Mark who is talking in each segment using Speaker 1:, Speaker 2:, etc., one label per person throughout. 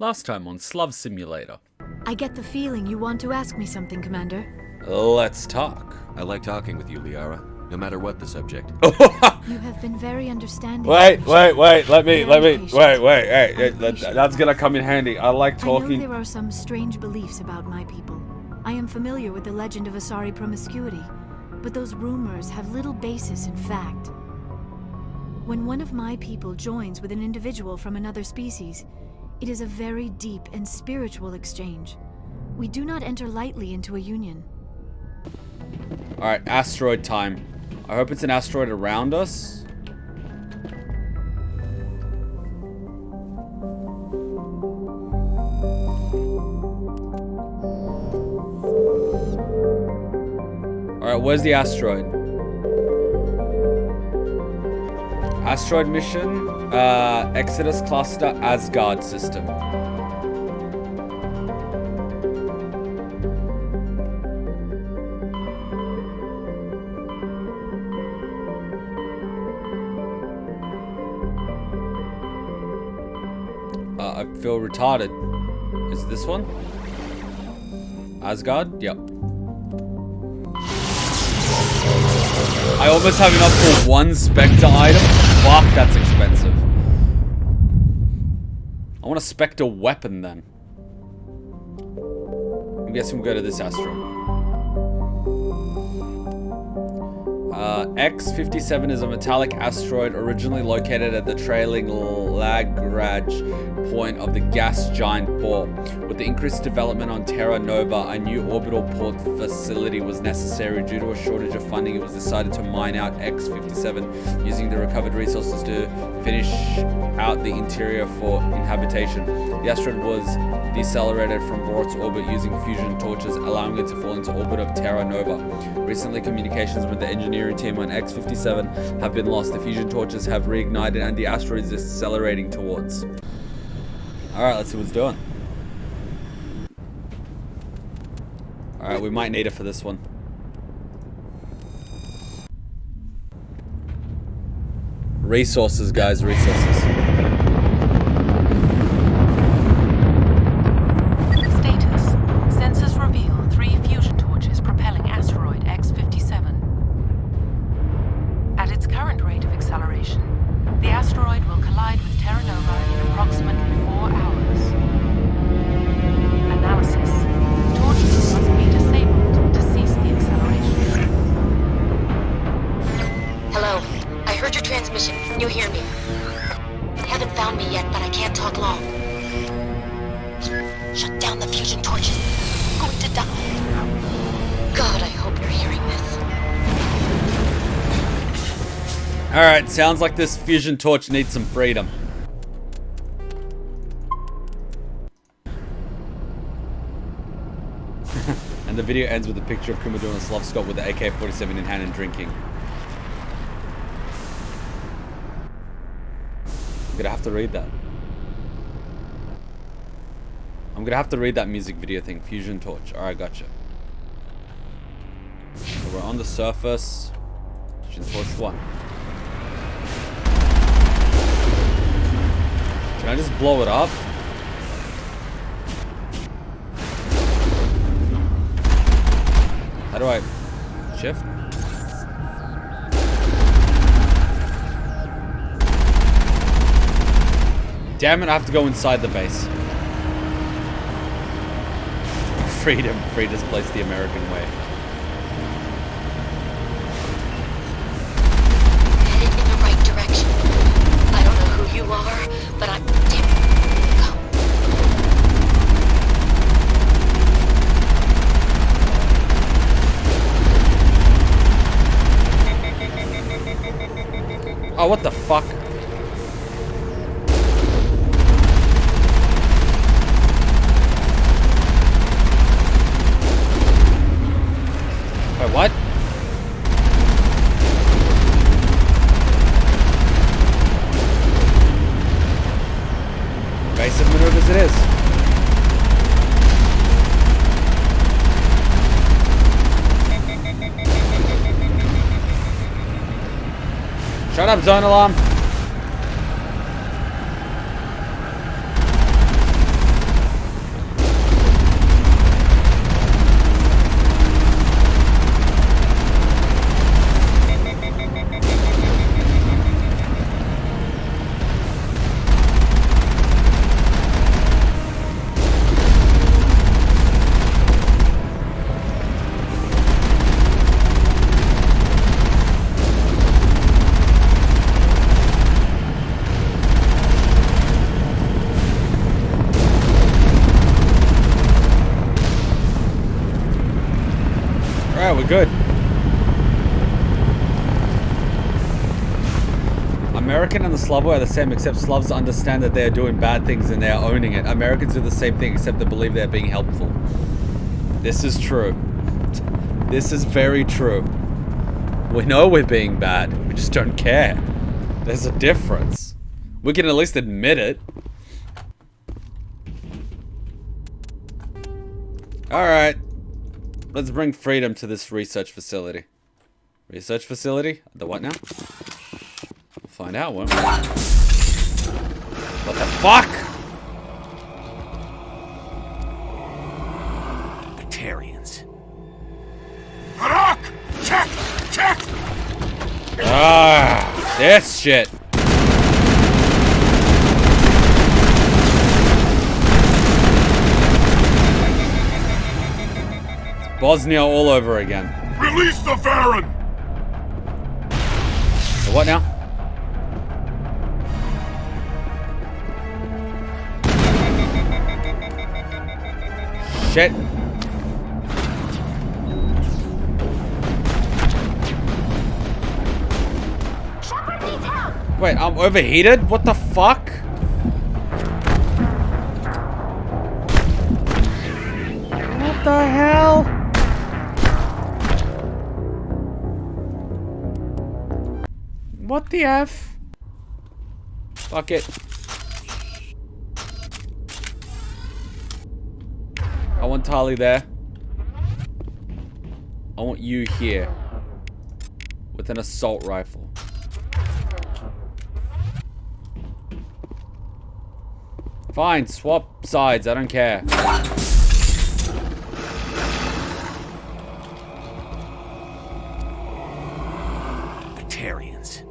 Speaker 1: Last time on Slav Simulator.
Speaker 2: I get the feeling you want to ask me something, Commander.
Speaker 1: Let's talk.
Speaker 3: I like talking with you, Liara, no matter what the subject.
Speaker 2: You have been very understanding.
Speaker 1: Wait, let me,
Speaker 2: patient.
Speaker 1: hey, that's gonna come in handy. I like
Speaker 2: I know
Speaker 1: talking.
Speaker 2: there are some strange beliefs about my people. I am familiar with the legend of Asari promiscuity, but those rumors have little basis in fact. When one of my people joins with an individual from another species, it is a very deep and spiritual exchange. We do not enter lightly into a union.
Speaker 1: Alright, asteroid time. I hope it's an asteroid around us. Alright, where's the asteroid? Asteroid mission, Exodus Cluster, Asgard system. I feel retarded. Is this one? Asgard? Yep. I almost have enough for one Spectre item. Fuck, that's expensive. I want a Spectre weapon then. I'm guessing we'll go to this asteroid. X-57 is a metallic asteroid originally located at the trailing Lagrange point of the gas giant ball. With the increased development on Terra Nova, a new orbital port facility was necessary. Due to a shortage of funding, it was decided to mine out X-57 using the recovered resources to finish out the interior for inhabitation. The asteroid was decelerated from Bort's orbit using fusion torches, allowing it to fall into orbit of Terra Nova. Recently, communications with the engineering team on X-57 have been lost. The fusion torches have reignited and the asteroid is accelerating towards. Alright, let's see what it's doing. Alright, we might need it for this one. Resources, guys, resources.
Speaker 4: Status. Sensors reveal 3 fusion torches propelling asteroid X-57. At its current rate of acceleration, the asteroid will collide with Terra Nova in approximately 4 hours. Analysis. Torches must be disabled to cease the acceleration.
Speaker 5: Hello. I heard your transmission. Can you hear me? You haven't found me yet, but I can't talk long. Shut down the fusion torches. I'm going to die. God, I hope you're hearing this.
Speaker 1: Alright, sounds like this fusion torch needs some freedom. And the video ends with a picture of Kuma doing a Slav Scott with the AK-47 in hand and drinking. I'm gonna have to read that. I'm gonna have to read that music video thing. Fusion torch. Alright, gotcha. So we're on the surface. Fusion torch 1. Can I just blow it up? How do I shift? Damn it, I have to go inside the base. Freedom, free to place the American way.
Speaker 5: Headed in the right direction. I don't know who you are, but I'm... Damn
Speaker 1: it, go. Oh, what the fuck? Wait, what? Evasive maneuvers it is. Shut up, zone alarm. American and the Slav are the same, except Slavs understand that they're doing bad things and they're owning it. Americans do the same thing, except they believe they're being helpful. This is true. This is very true. We know we're being bad. We just don't care. There's a difference. We can at least admit it. Alright. Let's bring freedom to this research facility. Research facility? The what now? We'll find out, won't we? What the fuck?
Speaker 3: Batarians.
Speaker 6: Balak! Check! Check!
Speaker 1: Ah, this shit. It's Bosnia all over again.
Speaker 6: Release the Baron!
Speaker 1: So what now? Shit. Wait, I'm overheated? What the fuck? What the hell? What the F? Fuck it. I want Tali there. I want you here. With an assault rifle. Fine, swap sides, I don't care.
Speaker 3: Batarians.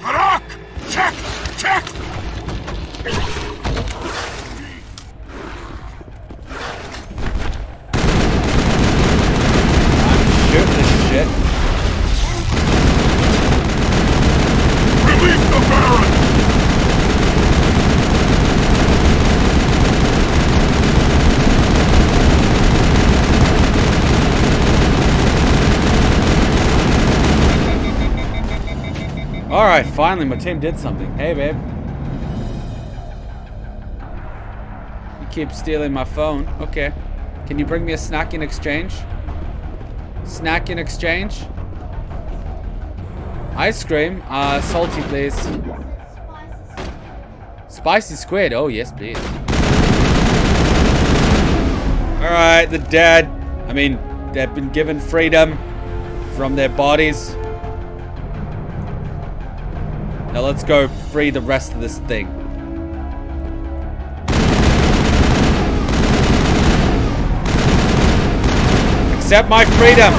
Speaker 6: Balak! Check! Check!
Speaker 1: Shoot this shit.
Speaker 6: Release the Baron!
Speaker 1: Alright, finally, my team did something. Hey, babe. You keep stealing my phone. Okay. Can you bring me a snack in exchange? Snack in exchange? Ice cream? Salty, please. Spicy squid? Oh, yes, please. Alright, the dead. I mean, they've been given freedom from their bodies. Now let's go free the rest of this thing. Accept my freedom!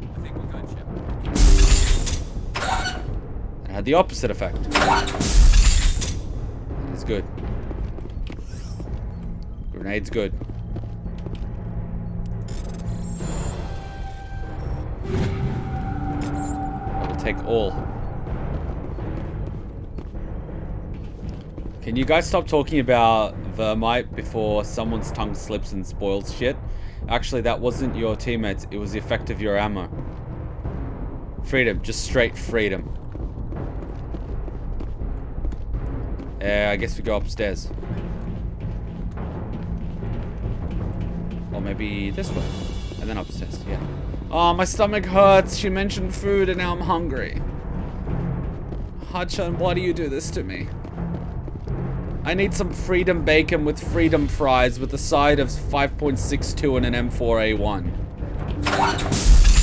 Speaker 3: I think we're good, Shep.
Speaker 1: It had the opposite effect. It's good. Grenade's good. Take all. Can you guys stop talking about Vermite before someone's tongue slips and spoils shit? Actually, that wasn't your teammates, it was the effect of your ammo. Freedom, just straight freedom. I guess we go upstairs. Or maybe this way. And then upstairs, yeah. Oh, my stomach hurts. She mentioned food and now I'm hungry. Hudson, why do you do this to me? I need some freedom bacon with freedom fries with a side of 5.62 and an M4A1.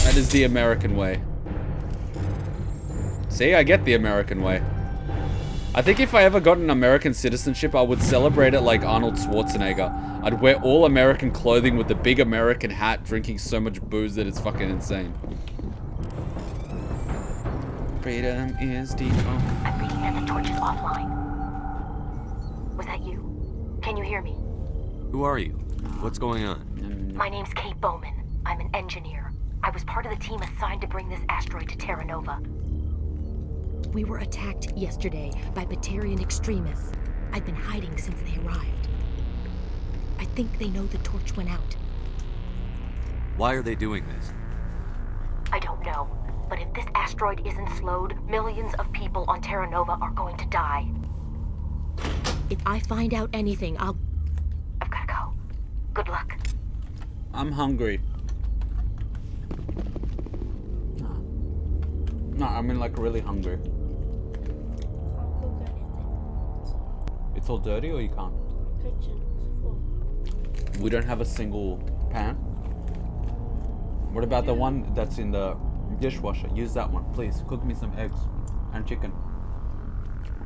Speaker 1: That is the American way. See, I get the American way. I think if I ever got an American citizenship, I would celebrate it like Arnold Schwarzenegger. I'd wear all American clothing with the big American hat, drinking so much booze that it's fucking insane. Freedom is deep.
Speaker 5: I'm reading that the torch is offline. Was that you? Can you hear me?
Speaker 3: Who are you? What's going on?
Speaker 5: My name's Kate Bowman. I'm an engineer. I was part of the team assigned to bring this asteroid to Terra Nova.
Speaker 7: We were attacked yesterday by Batarian extremists. I've been hiding since they arrived. I think they know the torch went out.
Speaker 3: Why are they doing this?
Speaker 7: I don't know. But if this asteroid isn't slowed, millions of people on Terra Nova are going to die. If I find out anything, I've gotta go. Good luck.
Speaker 1: I'm hungry. No, I mean like really hungry.
Speaker 8: Can't cook anything.
Speaker 1: It's all dirty or you can't?
Speaker 8: Kitchen is full.
Speaker 1: We don't have a single pan. What about the one that's in the dishwasher? Use that one, please. Cook me some eggs and chicken.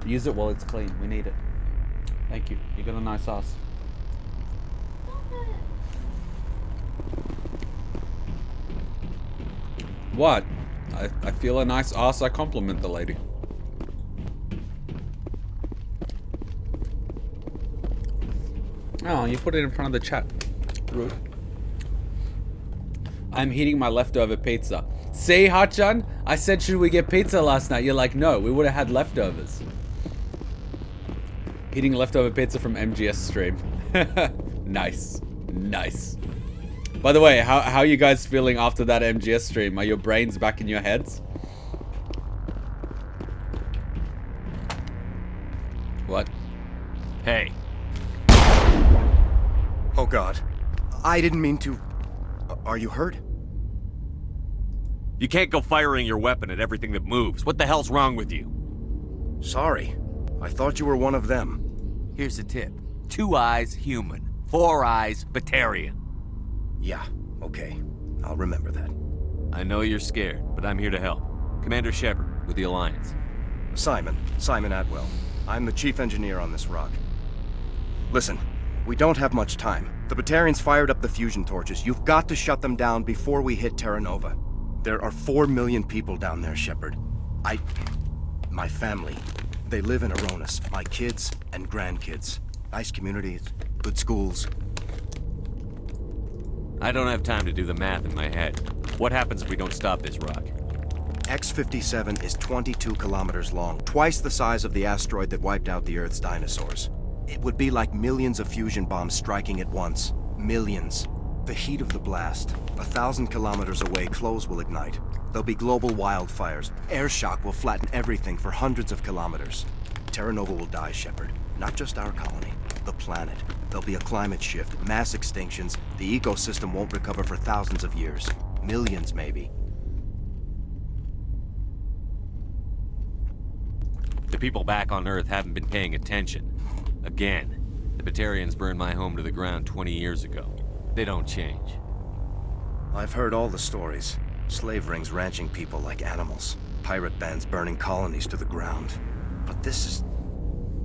Speaker 1: Use it while it's clean. We need it. Thank you. You got a nice ass. What? I feel a nice ass. I compliment the lady. Oh, you put it in front of the chat. Rude. I'm eating my leftover pizza. See, Hachan? I said, should we get pizza last night? You're like, no, we would have had leftovers. Eating leftover pizza from MGS stream. Nice. Nice. By the way, how are you guys feeling after that MGS stream? Are your brains back in your heads? What?
Speaker 3: Hey.
Speaker 9: Oh God. I didn't mean to... Are you hurt?
Speaker 3: You can't go firing your weapon at everything that moves. What the hell's wrong with you?
Speaker 9: Sorry. I thought you were one of them.
Speaker 3: Here's a tip. 2 eyes, human. 4 eyes, Batarian.
Speaker 9: Yeah, okay. I'll remember that.
Speaker 3: I know you're scared, but I'm here to help. Commander Shepard, with the Alliance.
Speaker 9: Simon Atwell. I'm the chief engineer on this rock. Listen, we don't have much time. The Batarians fired up the fusion torches. You've got to shut them down before we hit Terra Nova. There are 4 million people down there, Shepard. My family, they live in Aronis. My kids and grandkids. Nice communities, good schools.
Speaker 3: I don't have time to do the math in my head. What happens if we don't stop this rock?
Speaker 9: X-57 is 22 kilometers long, twice the size of the asteroid that wiped out the Earth's dinosaurs. It would be like millions of fusion bombs striking at once. Millions. The heat of the blast. 1,000 kilometers away, clothes will ignite. There'll be global wildfires. Air shock will flatten everything for hundreds of kilometers. Terra Nova will die, Shepard. Not just our colony, the planet. There'll be a climate shift, mass extinctions. The ecosystem won't recover for thousands of years. Millions, maybe.
Speaker 3: The people back on Earth haven't been paying attention. Again. The Batarians burned my home to the ground 20 years ago. They don't change.
Speaker 9: I've heard all the stories. Slave rings ranching people like animals. Pirate bands burning colonies to the ground. But this is...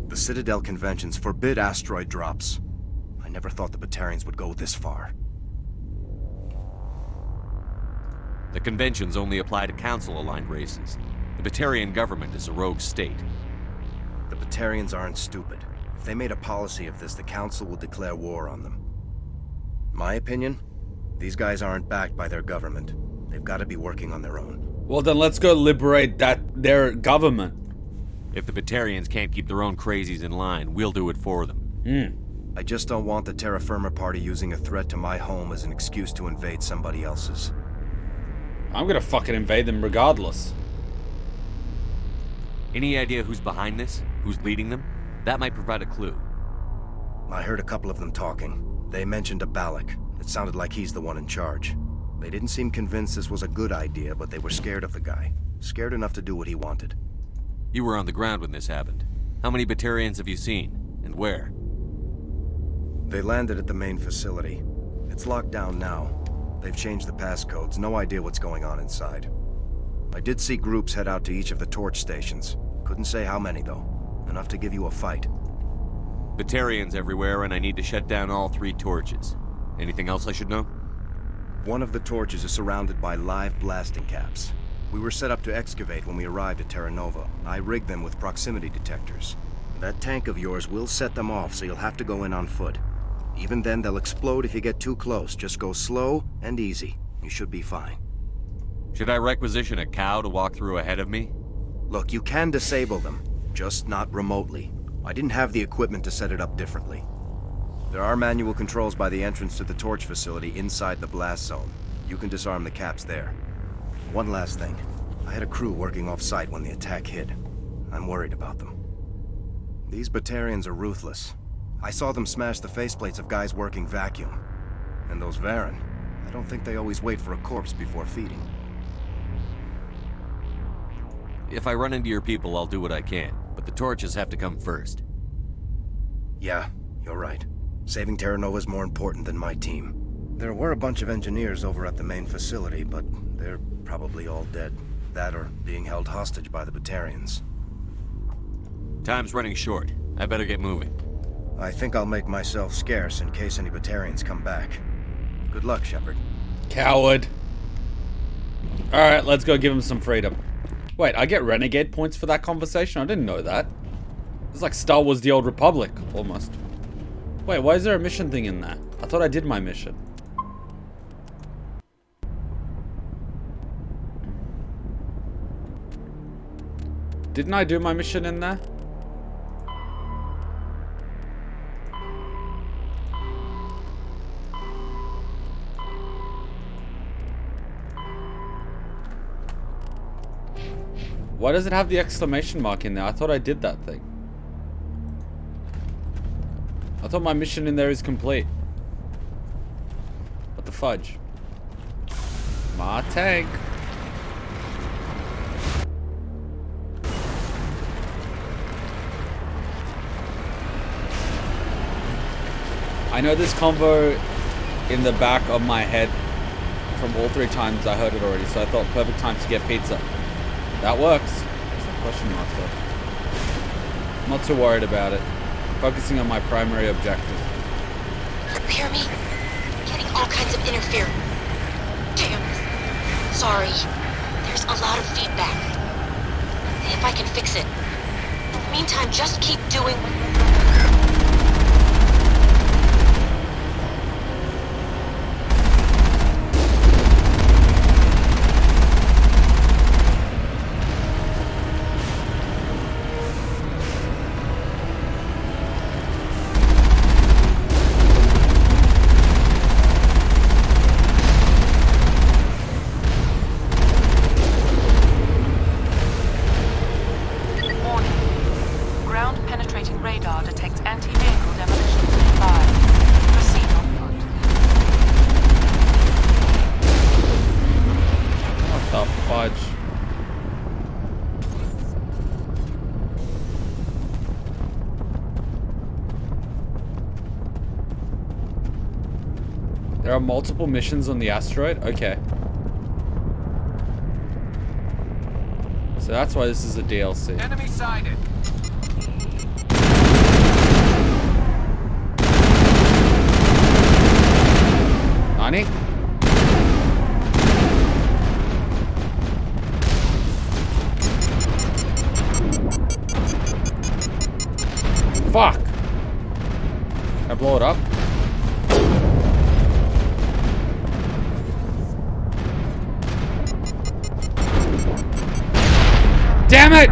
Speaker 9: The Citadel conventions forbid asteroid drops. I never thought the Batarians would go this far.
Speaker 3: The conventions only apply to Council-aligned races. The Batarian government is a rogue state.
Speaker 9: The Batarians aren't stupid. If they made a policy of this, the Council will declare war on them. My opinion? These guys aren't backed by their government. They've got to be working on their own.
Speaker 1: Well, then let's go liberate their government.
Speaker 3: If the Batarians can't keep their own crazies in line, we'll do it for them.
Speaker 9: I just don't want the Terra Firma Party using a threat to my home as an excuse to invade somebody else's.
Speaker 1: I'm gonna fucking invade them regardless.
Speaker 3: Any idea who's behind this? Who's leading them? That might provide a clue.
Speaker 9: I heard a couple of them talking. They mentioned a Balak. It sounded like he's the one in charge. They didn't seem convinced this was a good idea, but they were scared of the guy. Scared enough to do what he wanted.
Speaker 3: You were on the ground when this happened. How many Batarians have you seen? And where?
Speaker 9: They landed at the main facility. It's locked down now. They've changed the passcodes. No idea what's going on inside. I did see groups head out to each of the torch stations. Couldn't say how many, though. Enough to give you a fight.
Speaker 3: Batarians everywhere, and I need to shut down all 3 torches. Anything else I should know?
Speaker 9: One of the torches is surrounded by live blasting caps. We were set up to excavate when we arrived at Terra Nova. I rigged them with proximity detectors. That tank of yours will set them off, so you'll have to go in on foot. Even then, they'll explode if you get too close. Just go slow and easy. You should be fine.
Speaker 3: Should I requisition a cow to walk through ahead of me?
Speaker 9: Look, you can disable them, just not remotely. I didn't have the equipment to set it up differently. There are manual controls by the entrance to the torch facility inside the blast zone. You can disarm the caps there. One last thing. I had a crew working off-site when the attack hit. I'm worried about them. These Batarians are ruthless. I saw them smash the faceplates of guys working vacuum. And those Varen, I don't think they always wait for a corpse before feeding.
Speaker 3: If I run into your people, I'll do what I can. But the torches have to come first.
Speaker 9: Yeah, you're right. Saving Terra Nova's more important than my team. There were a bunch of engineers over at the main facility, but they're probably all dead. That or being held hostage by the Batarians.
Speaker 3: Time's running short. I better get moving.
Speaker 9: I think I'll make myself scarce in case any Batarians come back. Good luck, Shepard.
Speaker 1: Coward. Alright, let's go give him some freedom. Wait, I get Renegade points for that conversation? I didn't know that. It's like Star Wars The Old Republic, almost. Wait, why is there a mission thing in there? I thought I did my mission. Didn't I do my mission in there? Why does it have the exclamation mark in there? I thought I did that thing. I thought my mission in there is complete. What the fudge? My tank. I know this convo in the back of my head from all 3 times I heard it already, so I thought perfect time to get pizza. That works. There's a question mark there. I'm not too worried about it. Focusing on my primary objective.
Speaker 5: You hear me? Getting all kinds of interference. Damn. Sorry. There's a lot of feedback. See if I can fix it. In the meantime, just keep doing...
Speaker 1: There are multiple missions on the asteroid? Okay. So that's why this is a DLC.
Speaker 6: Enemy sighted.
Speaker 1: Nani? Fuck! Can I blow it up? Damn it!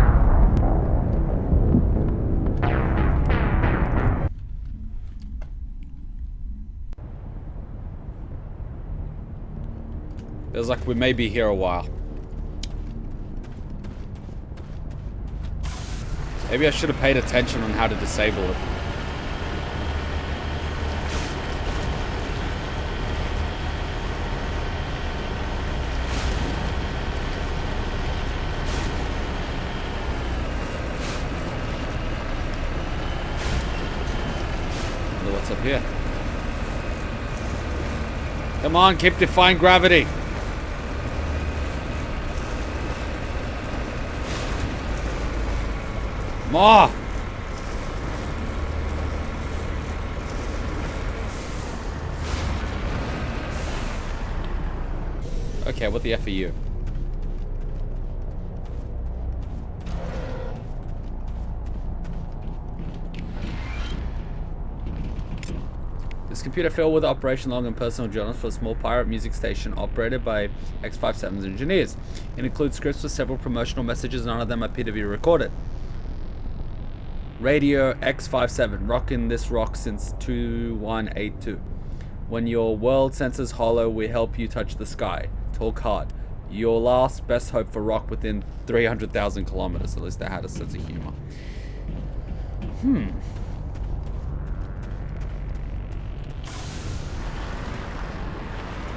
Speaker 1: Feels like we may be here a while. Maybe I should have paid attention on how to disable it. What's up here? Come on, keep defying gravity. More. Okay, what the F are you? This computer failed with operation log and personal journals for a small pirate music station operated by X57's engineers. It includes scripts for several promotional messages, none of them appear to be recorded. Radio X57, rocking this rock since 2182. When your world senses hollow, we help you touch the sky. Talk hard. Your last best hope for rock within 300,000 kilometers. At least they had a sense of humor.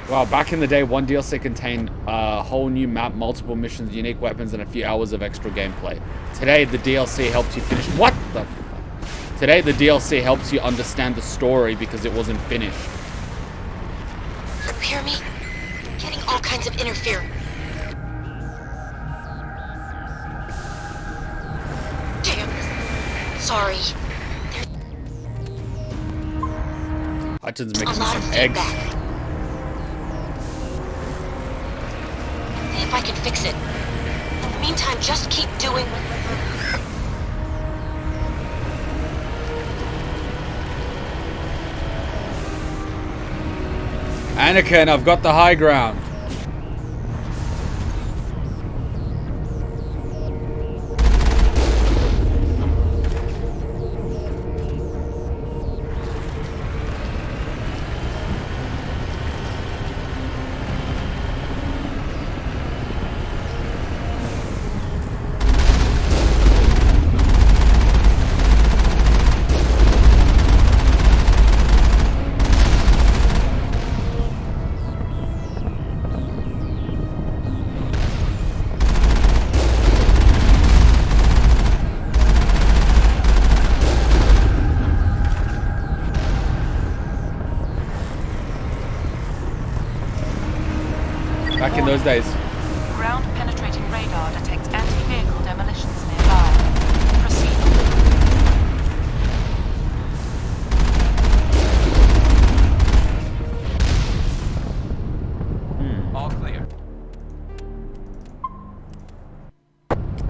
Speaker 1: Wow, back in the day, one DLC contained a whole new map, multiple missions, unique weapons, and a few hours of extra gameplay. Today, the DLC helps you finish... What the fuck? Today, the DLC helps you understand the story because it wasn't finished.
Speaker 5: Hear me? Getting all kinds of interference. Damn. Sorry.
Speaker 1: Hutchins
Speaker 5: A
Speaker 1: making me
Speaker 5: lot
Speaker 1: some
Speaker 5: of
Speaker 1: eggs.
Speaker 5: feedback. See if I can fix it. In the meantime, just keep doing...
Speaker 1: Anakin, I've got the high ground. Back in those days.
Speaker 4: Ground-penetrating radar detects anti-vehicle demolitions nearby. Proceed.
Speaker 3: All clear.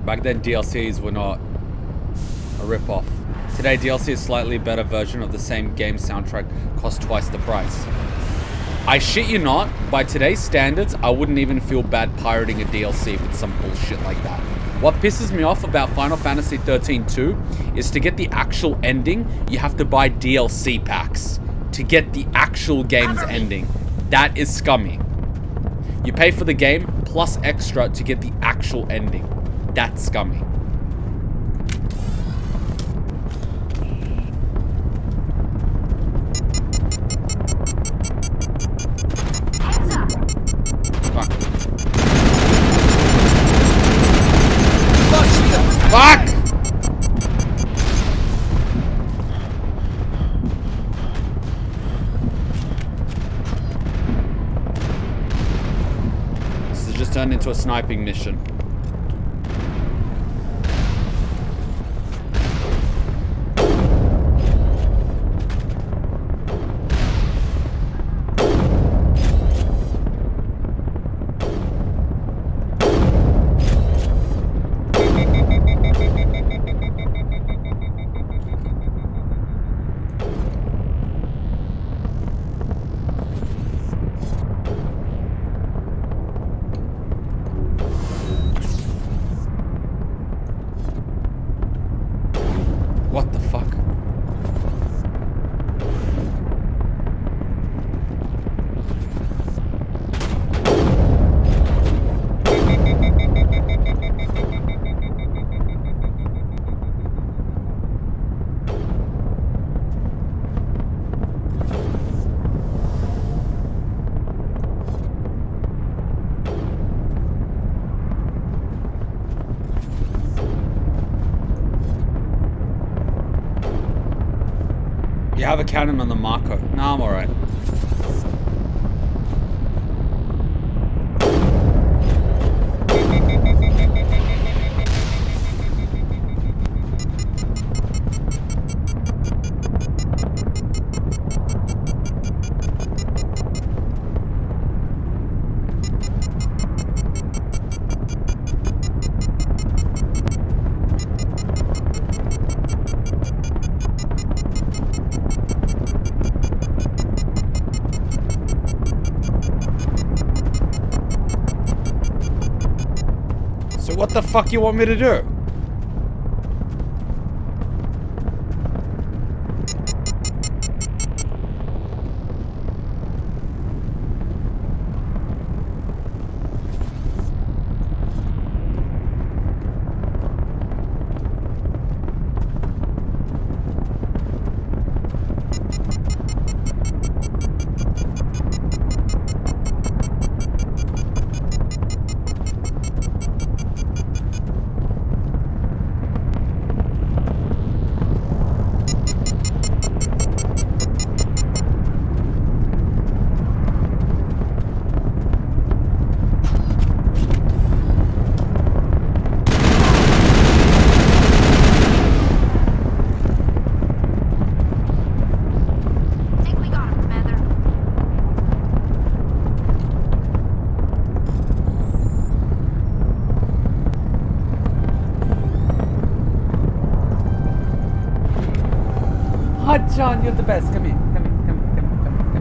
Speaker 1: Back then, DLCs were not a rip-off. Today, DLC is a slightly better version of the same game soundtrack, cost twice the price. I shit you not, by today's standards, I wouldn't even feel bad pirating a DLC with some bullshit like that. What pisses me off about Final Fantasy 13-2 is to get the actual ending, you have to buy DLC packs to get the actual game's ending. That is scummy. You pay for the game plus extra to get the actual ending. That's scummy. Fuck! This has just turned into a sniping mission. What the fuck? You have a cannon on the Marco. Nah, I'm alright. So what the fuck you want me to do? Hi, John. You're the best. Come here. Come here. Come here. Come here. Come here. Come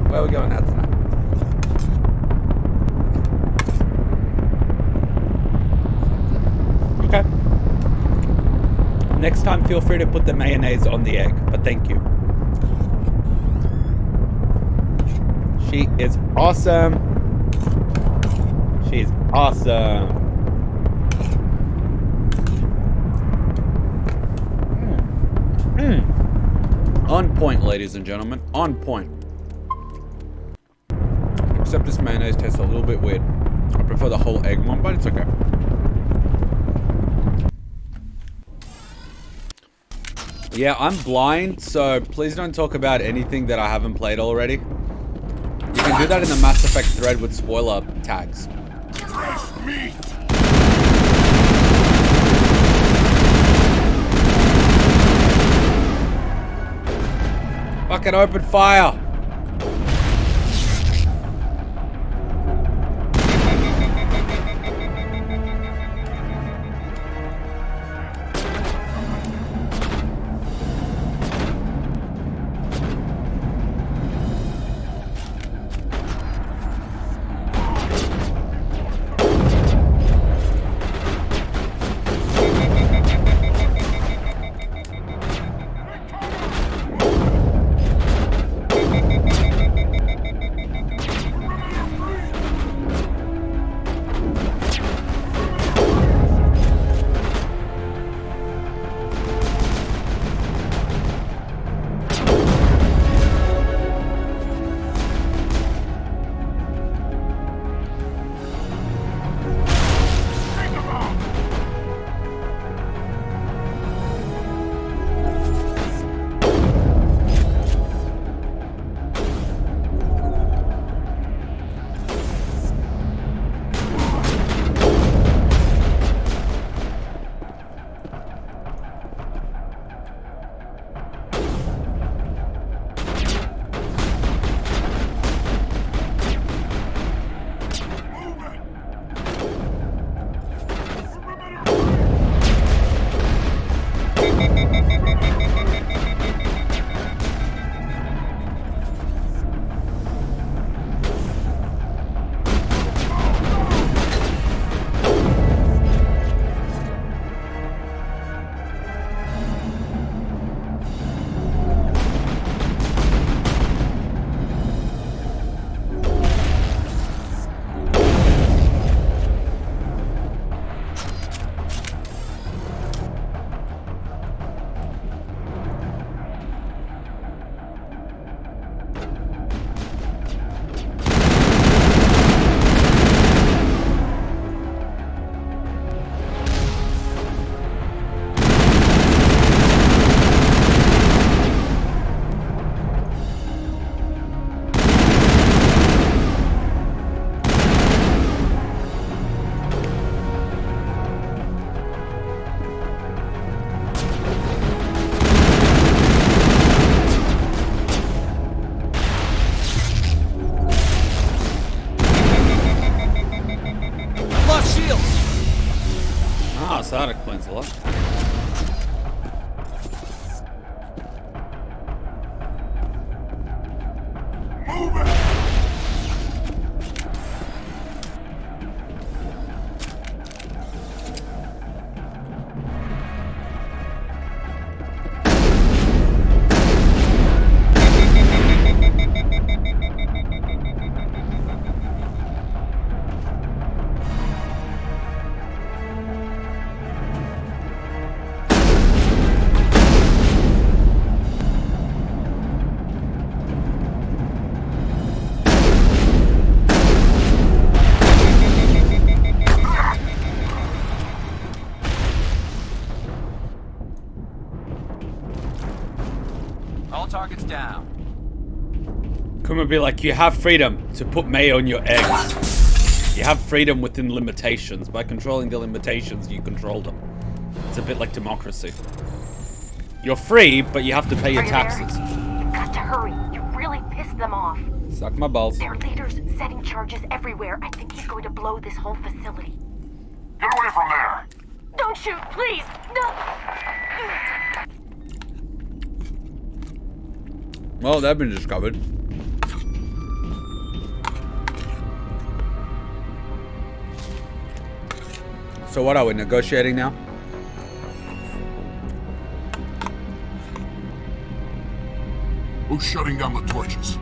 Speaker 1: here. Where are we going out tonight? Okay. Next time, feel free to put the mayonnaise on the egg, but thank you. She is awesome. She's awesome. On point, ladies and gentlemen. On point. Except this mayonnaise tastes a little bit weird. I prefer the whole egg one, but it's okay. Yeah, I'm blind, so please don't talk about anything that I haven't played already. You can do that in the Mass Effect thread with spoiler tags.
Speaker 6: Fresh meat!
Speaker 1: Fucking open fire! That explains a lot.
Speaker 3: Targets down.
Speaker 1: Kuma be like, you have freedom to put mayo on your eggs. You have freedom within limitations. By controlling the limitations, you control them. It's a bit like democracy. You're free, but you have to pay your taxes.
Speaker 7: You've got to hurry. You really pissed them off.
Speaker 1: Suck my balls.
Speaker 7: Their leader's setting charges everywhere. I think he's going to blow this whole facility.
Speaker 6: Get away from there!
Speaker 7: Don't shoot! shoot, please! No!
Speaker 1: Well, they've been discovered. So what are we negotiating now?
Speaker 6: Who's shutting down the torches?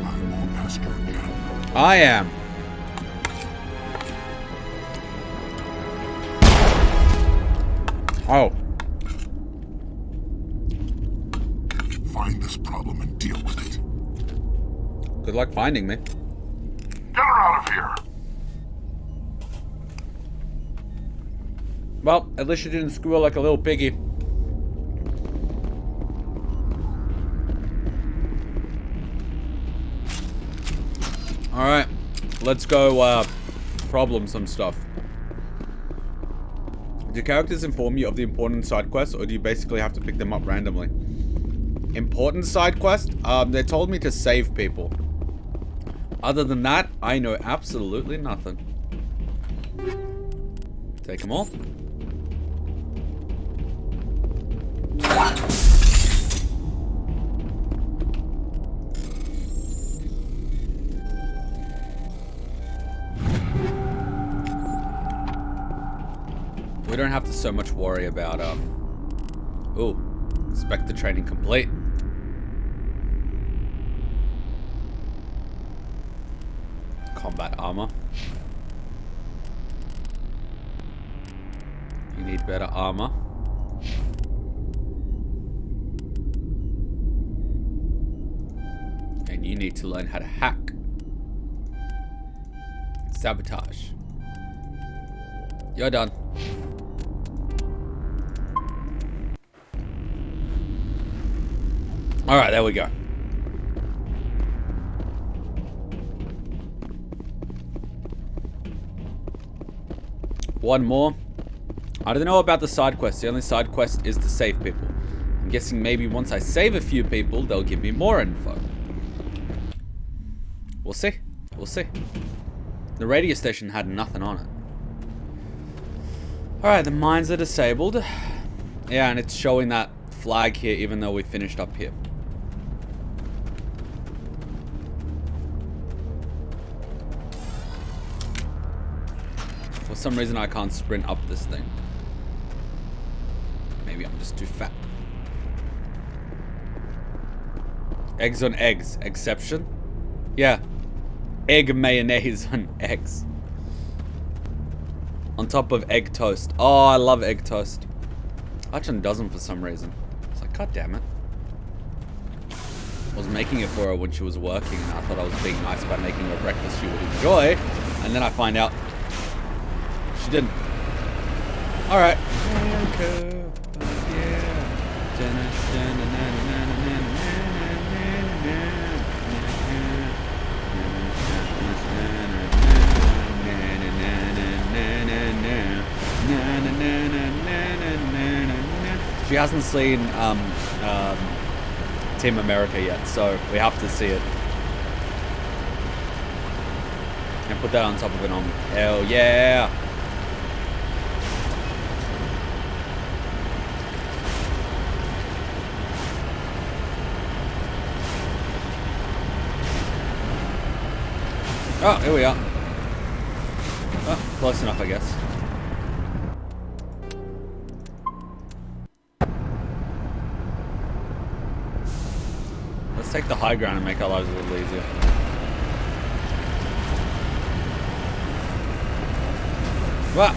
Speaker 6: I won't ask her again.
Speaker 1: I am. Oh.
Speaker 6: Find this problem and deal with it.
Speaker 1: Good luck finding me.
Speaker 6: Get her out of here!
Speaker 1: Well, at least you didn't squeal like a little piggy. Alright, let's go problem some stuff. Do characters inform you of the important side quests, or do you basically have to pick them up randomly? Important side quest? They told me to save people. Other than that, I know absolutely nothing. Take them all. We don't have to so much worry about, ooh, Spectre training complete. Combat armor. You need better armor. And you need to learn how to hack. Sabotage. You're done. Alright, there we go. One more. I don't know about the side quest. The only side quest is to save people. I'm guessing maybe once I save a few people, they'll give me more info. We'll see. We'll see. The radio station had nothing on it. Alright, the mines are disabled. Yeah, and it's showing that flag here even though we finished up here. For some reason I can't sprint up this thing. Maybe I'm just too fat. Eggs on eggs. Exception? Yeah. Egg mayonnaise on eggs. On top of egg toast. Oh, I love egg toast. Hutchin doesn't for some reason. It's like, god damn it. I was making it for her when she was working and I thought I was being nice by making her breakfast she would enjoy. And then I find out she didn't. Alright. She hasn't seen Team America yet, so we have to see it. And put that on top of an omelet. Hell yeah! Oh, here we are. Oh, close enough, I guess. Let's take the high ground and make our lives a little easier. Wow.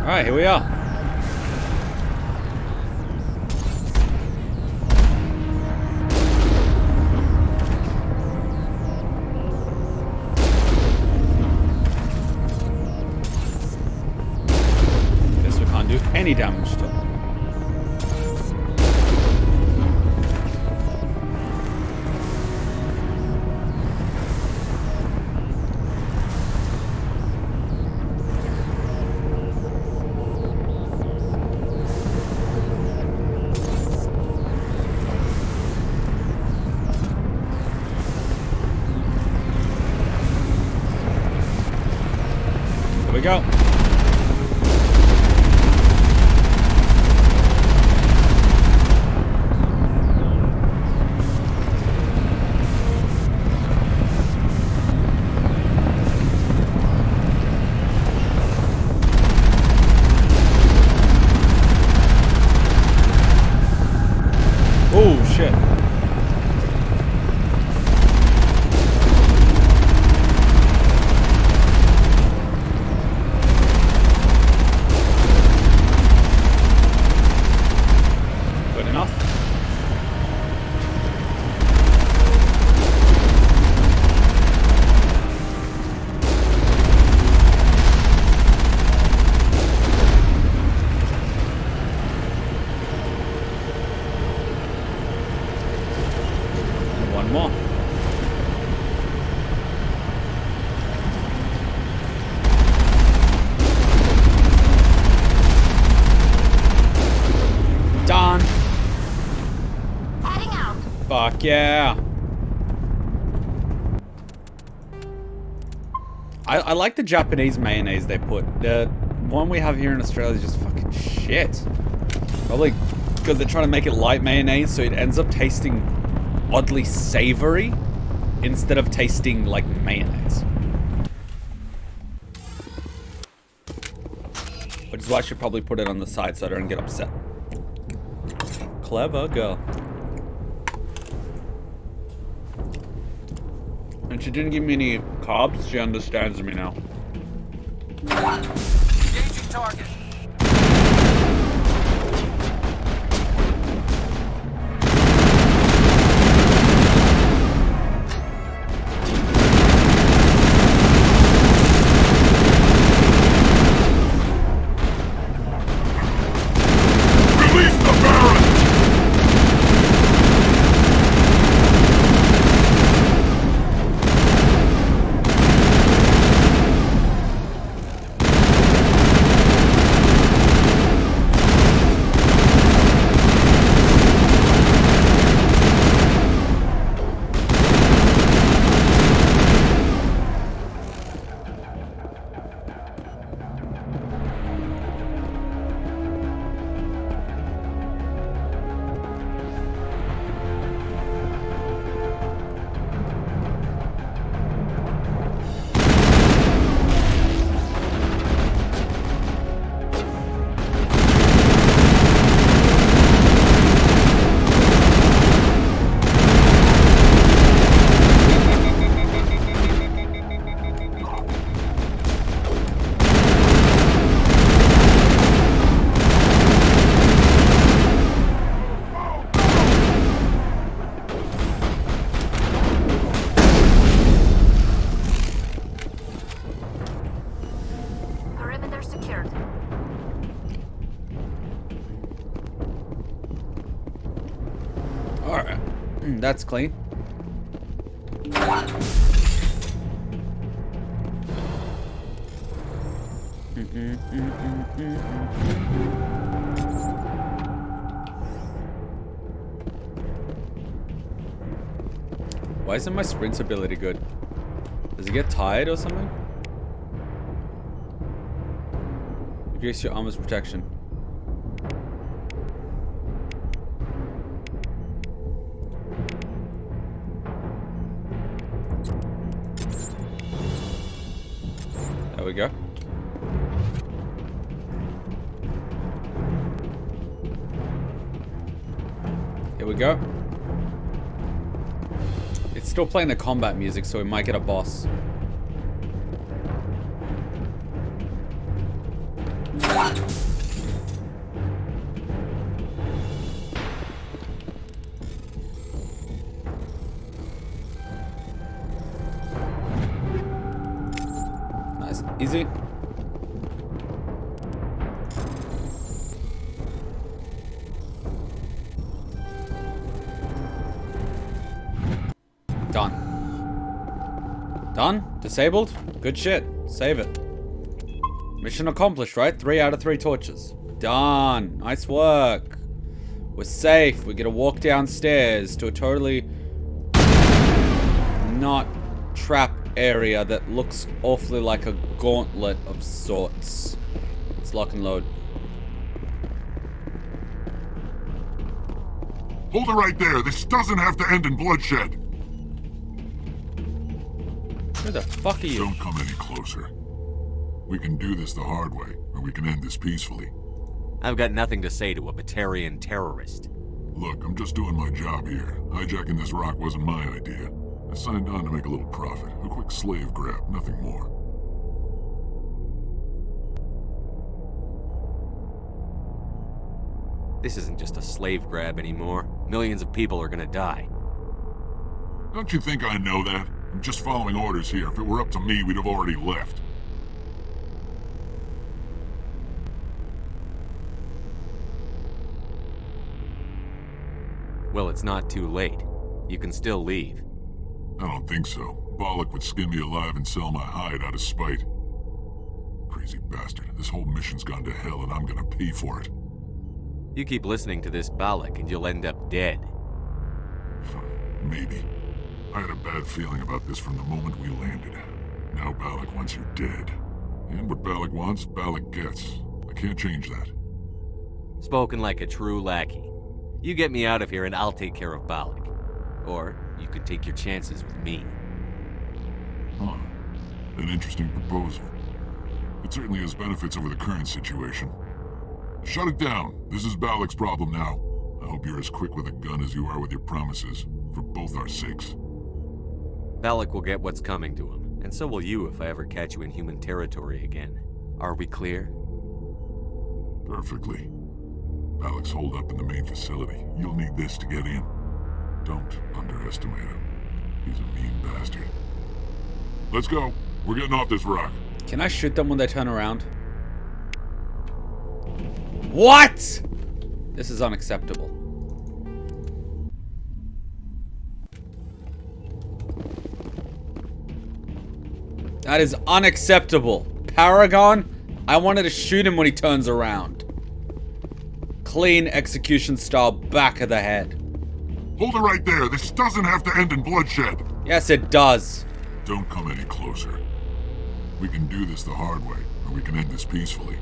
Speaker 1: Alright, here we are. Guess we can't do any damage to it. we go. Oh, shit. Good enough. And one more. Done.
Speaker 7: Heading out.
Speaker 1: Fuck yeah. I like the Japanese mayonnaise they put. The one we have here in Australia is just fucking shit. Probably because they're trying to make it light mayonnaise, so it ends up tasting oddly savory instead of tasting like mayonnaise. Which is why I should probably put it on the side so I don't get upset. Clever girl. And she didn't give me any carbs. She understands me now.
Speaker 3: Engaging target.
Speaker 6: Release the Baron!
Speaker 7: Perimeter secured.
Speaker 1: Alright. That's clean. Why isn't my sprint ability good? Does it get tired or something? Increase your armor's protection. There we go. Here we go. It's still playing the combat music, so we might get a boss. Nice. Easy. Done. Done? Disabled? Good shit. Save it. Mission accomplished, right? 3 out of 3 torches. Done. Nice work. We're safe. We get to walk downstairs to a totally not trap area that looks awfully like a gauntlet of sorts. Let's lock and load.
Speaker 6: Hold it right there. This doesn't have to end in bloodshed.
Speaker 1: Where the fuck are you?
Speaker 6: Don't come any closer. We can do this the hard way, or we can end this peacefully.
Speaker 3: I've got nothing to say to a Batarian terrorist.
Speaker 6: Look, I'm just doing my job here. Hijacking this rock wasn't my idea. I signed on to make a little profit. A quick slave grab, nothing more.
Speaker 3: This isn't just a slave grab anymore. Millions of people are gonna die.
Speaker 6: Don't you think I know that? I'm just following orders here. If it were up to me, we'd have already left.
Speaker 3: Well, it's not too late. You can still leave.
Speaker 6: I don't think so. Balak would skin me alive and sell my hide out of spite. Crazy bastard. This whole mission's gone to hell and I'm gonna pay for it.
Speaker 3: You keep listening to this Balak and you'll end up dead.
Speaker 6: Maybe. I had a bad feeling about this from the moment we landed. Now Balak wants you dead. And what Balak wants, Balak gets. I can't change that.
Speaker 3: Spoken like a true lackey. You get me out of here and I'll take care of Balak. Or you could take your chances with me.
Speaker 6: Huh. An interesting proposal. It certainly has benefits over the current situation. Shut it down. This is Balak's problem now. I hope you're as quick with a gun as you are with your promises, for both our sakes.
Speaker 3: Balak will get what's coming to him, and so will you if I ever catch you in human territory again. Are we clear?
Speaker 6: Perfectly. Balak's holed up in the main facility. You'll need this to get in. Don't underestimate him. He's a mean bastard. Let's go. We're getting off this rock.
Speaker 1: Can I shoot them when they turn around? What? This is unacceptable. That is unacceptable. Paragon, I wanted to shoot him when he turns around. Clean execution style, back of the head.
Speaker 6: Hold it right there. This doesn't have to end in bloodshed.
Speaker 1: Yes, it does.
Speaker 6: Don't come any closer. We can do this the hard way, or we can end this peacefully.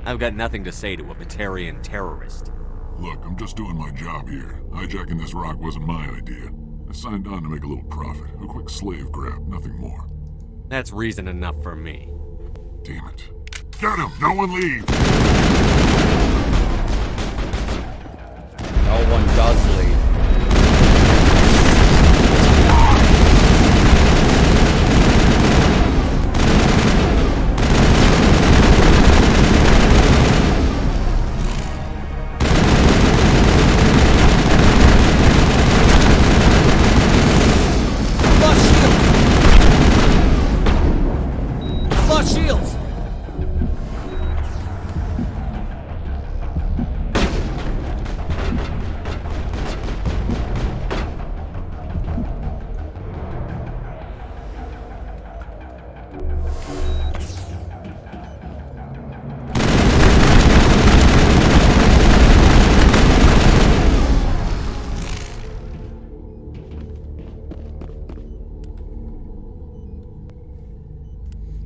Speaker 3: I've got nothing to say to a Batarian terrorist.
Speaker 6: Look, I'm just doing my job here. Hijacking this rock wasn't my idea. I signed on to make a little profit. A quick slave grab, nothing more.
Speaker 3: That's reason enough for me.
Speaker 6: Damn it. Get him! No one leave!
Speaker 1: No one does leave.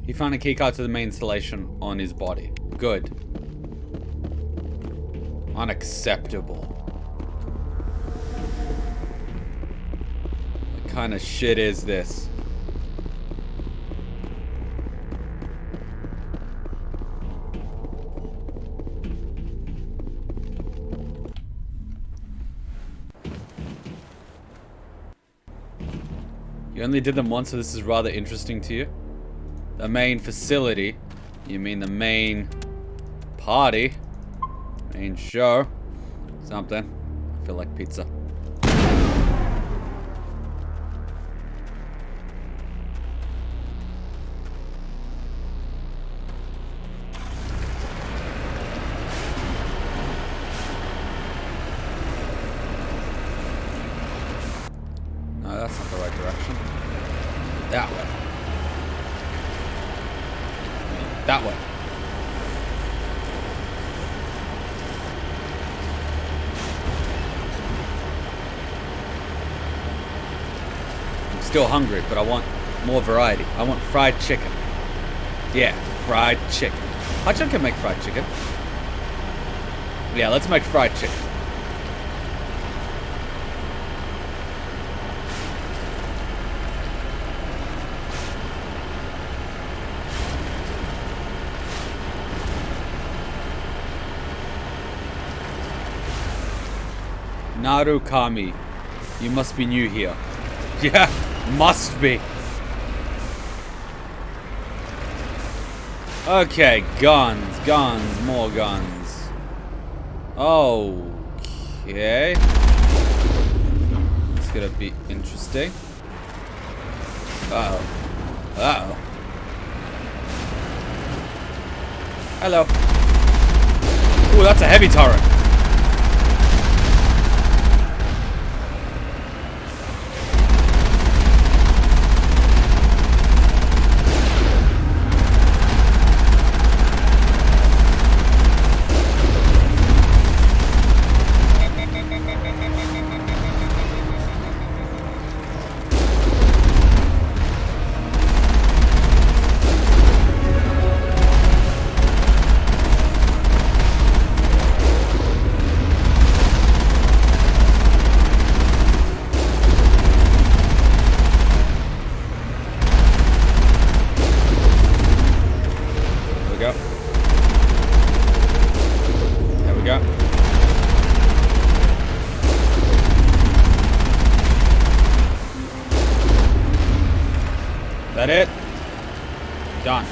Speaker 1: He found a keycard to the main installation on his body. Good. Unacceptable. What kind of shit is this? You only did them once, so this is rather interesting to you? The main facility? You mean the main party? Main show? Something. I feel like pizza. No, that's not the right direction. That way. That way. I'm still hungry, but I want More variety. I want fried chicken. Yeah, fried chicken. Hotshot can make fried chicken. Yeah, let's make fried chicken. Narukami, you must be new here. Yeah, must be. Okay, guns, more guns. Okay. It's gonna be interesting. Uh-oh. Uh-oh. Hello. Ooh, that's a heavy turret. That it? Done.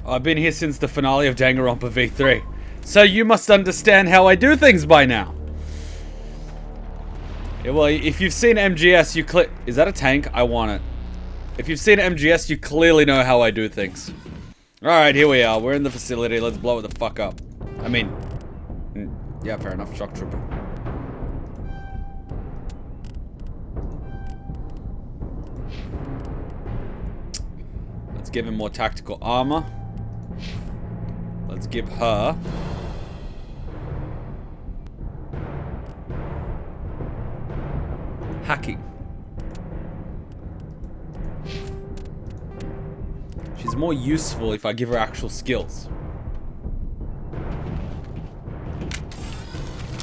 Speaker 1: I've been here since the finale of Danganronpa V3. So you must understand how I do things by now. Yeah, well, if you've seen MGS, you is that a tank? I want it. If you've seen MGS, you clearly know how I do things. Alright, here we are. We're in the facility. Let's blow it the fuck up. I mean, yeah, fair enough. Shock trooper. Let's give him more tactical armor. Let's give her hacking. She's more useful if I give her actual skills.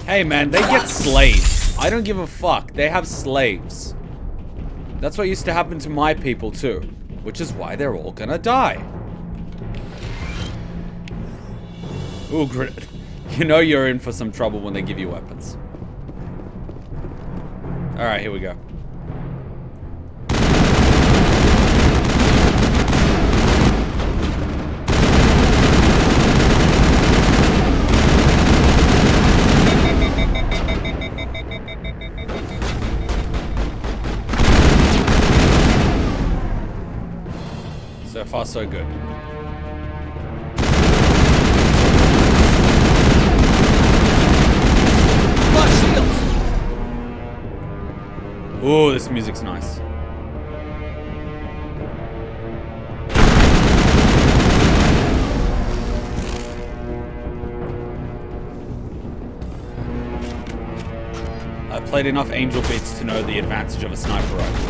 Speaker 1: Hey man, they get slaves. I don't give a fuck. They have slaves. That's what used to happen to my people too. Which is why they're all gonna die. Ooh, grenade. You know you're in for some trouble when they give you weapons. Alright, here we go. So far, so good. Ooh, this music's nice. I've played enough Angel Beats to know the advantage of a sniper rifle.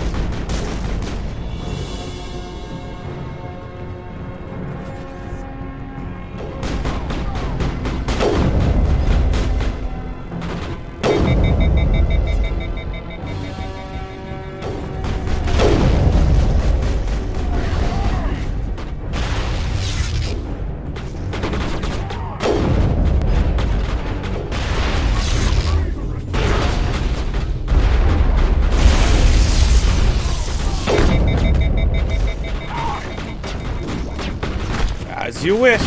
Speaker 1: As you wish.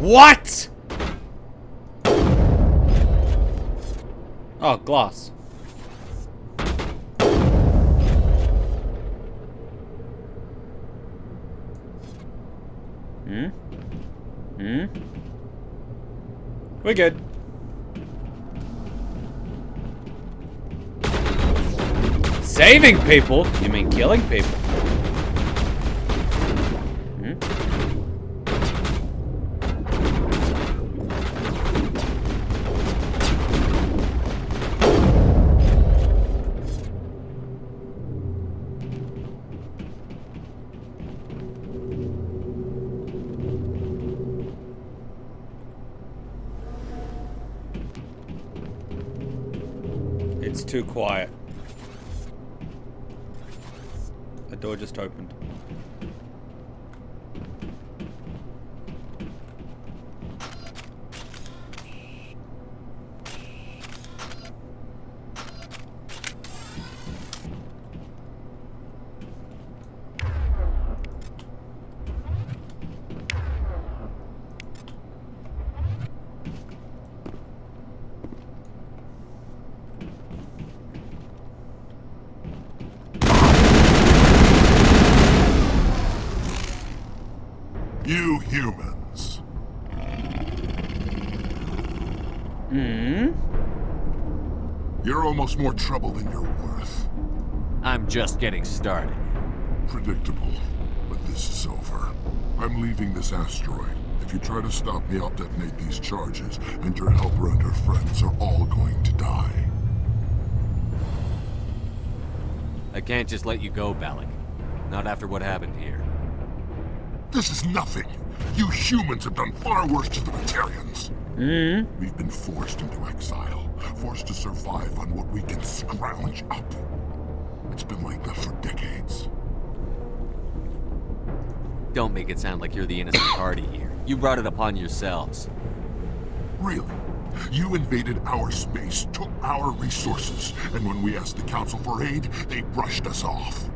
Speaker 1: What? Oh, glass. We're good. Saving people? You mean killing people? It's too quiet. The door just opened.
Speaker 6: You humans. You're almost more trouble than you're worth.
Speaker 3: I'm just getting started.
Speaker 6: Predictable, but this is over. I'm leaving this asteroid. If you try to stop me, I'll detonate these charges, and your helper and her friends are all going to die.
Speaker 3: I can't just let you go, Balak. Not after what happened here.
Speaker 6: This is nothing. You humans have done far worse to the Batarians. We've been forced into exile, forced to survive on what we can scrounge up. It's been like that for decades.
Speaker 3: Don't make it sound like you're the innocent party here. You brought it upon yourselves.
Speaker 6: Really? You invaded our space, took our resources, and when we asked the Council for aid, they brushed us off.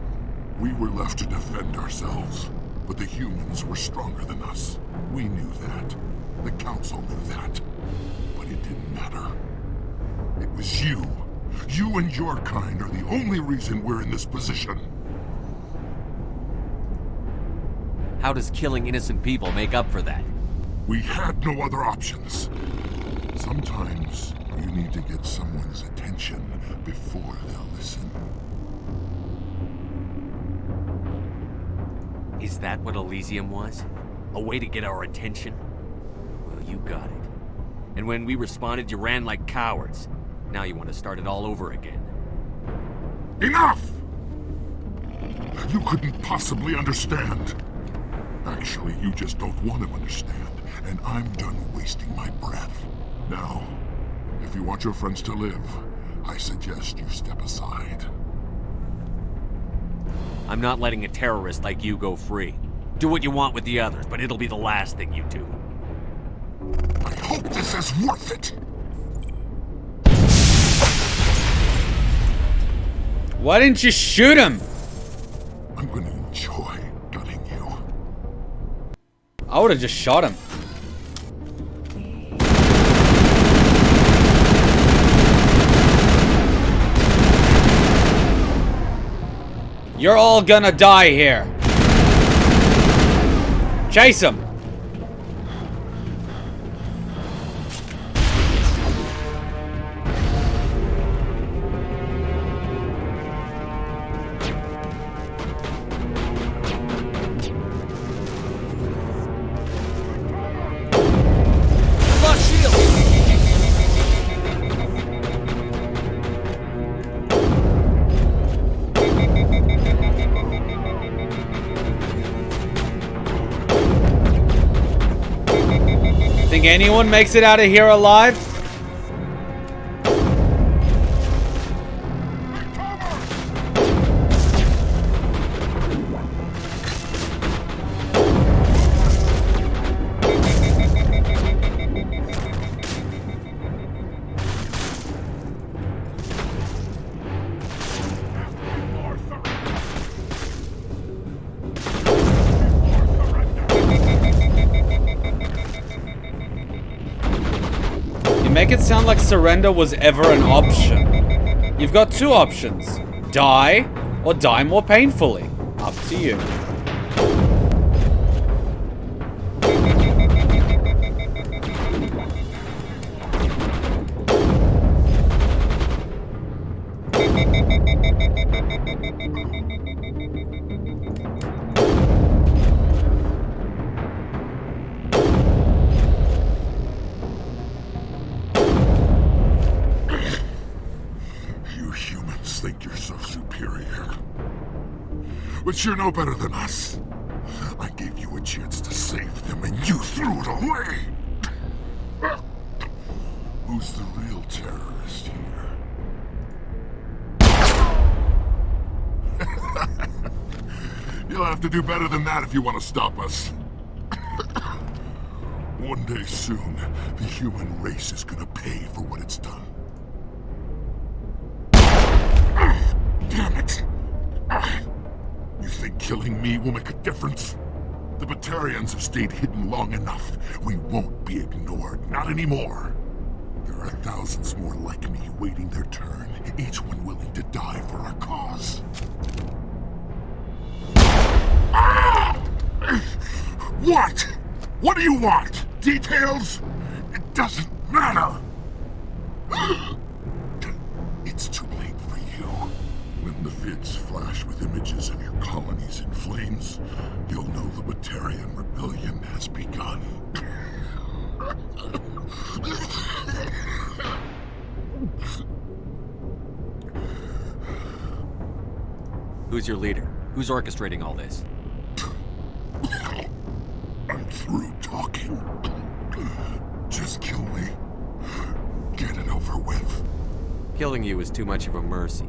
Speaker 6: We were left to defend ourselves. But the humans were stronger than us. We knew that. The Council knew that. But it didn't matter. It was you. You and your kind are the only reason we're in this position.
Speaker 3: How does killing innocent people make up for that?
Speaker 6: We had no other options. Sometimes you need to get someone's attention before they'll listen.
Speaker 3: Is that what Elysium was? A way to get our attention? Well, you got it. And when we responded, you ran like cowards. Now you want to start it all over again.
Speaker 6: Enough! You couldn't possibly understand. Actually, you just don't want to understand, and I'm done wasting my breath. Now, if you want your friends to live, I suggest you step aside.
Speaker 3: I'm not letting a terrorist like you go free. Do what you want with the others, but it'll be the last thing you do.
Speaker 6: I hope this is worth it!
Speaker 1: Why didn't you shoot him?
Speaker 6: I'm gonna enjoy gutting you.
Speaker 1: I would have just shot him. You're all gonna die here. Chase him. Think anyone makes it out of here alive? make it sound like surrender was ever an option. You've got two options. Die, or die more painfully. Up to you.
Speaker 6: You humans think you're so superior. But you're no better than us. I gave you a chance to save them and you threw it away! Who's the real terrorist here? You'll have to do better than that if you want to stop us. One day soon, the human race is gonna pay for what it's done. Damn it! You think killing me will make a difference? The Batarians have stayed hidden long enough. We won't be ignored, not anymore. There are thousands more like me waiting their turn, each one willing to die for our cause. What? What do you want? Details? It doesn't matter! It's too late for you. When the vids flash with images of your colonies in flames, you'll know the Batarian rebellion has begun.
Speaker 3: Who's your leader? Who's orchestrating all this?
Speaker 6: I'm through talking. Just kill me. Get it over with.
Speaker 3: Killing you is too much of a mercy.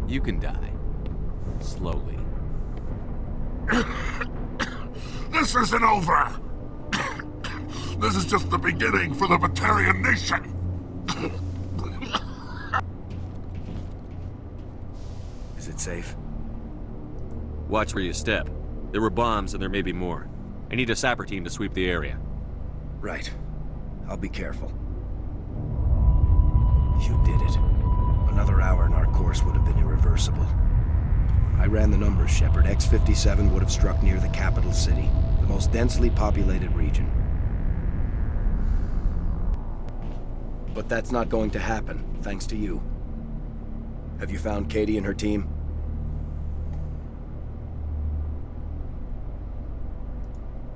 Speaker 3: You can die. Slowly.
Speaker 6: This isn't over! This is just the beginning for the Batarian nation!
Speaker 9: Is it safe?
Speaker 3: Watch where you step. There were bombs and there may be more. I need a sapper team to sweep the area.
Speaker 9: Right. I'll be careful. You did it. Another hour and our course would have been irreversible. I ran the numbers, Shepard. X-57 would have struck near the capital city, the most densely populated region. But that's not going to happen, thanks to you. Have you found Katie and her team?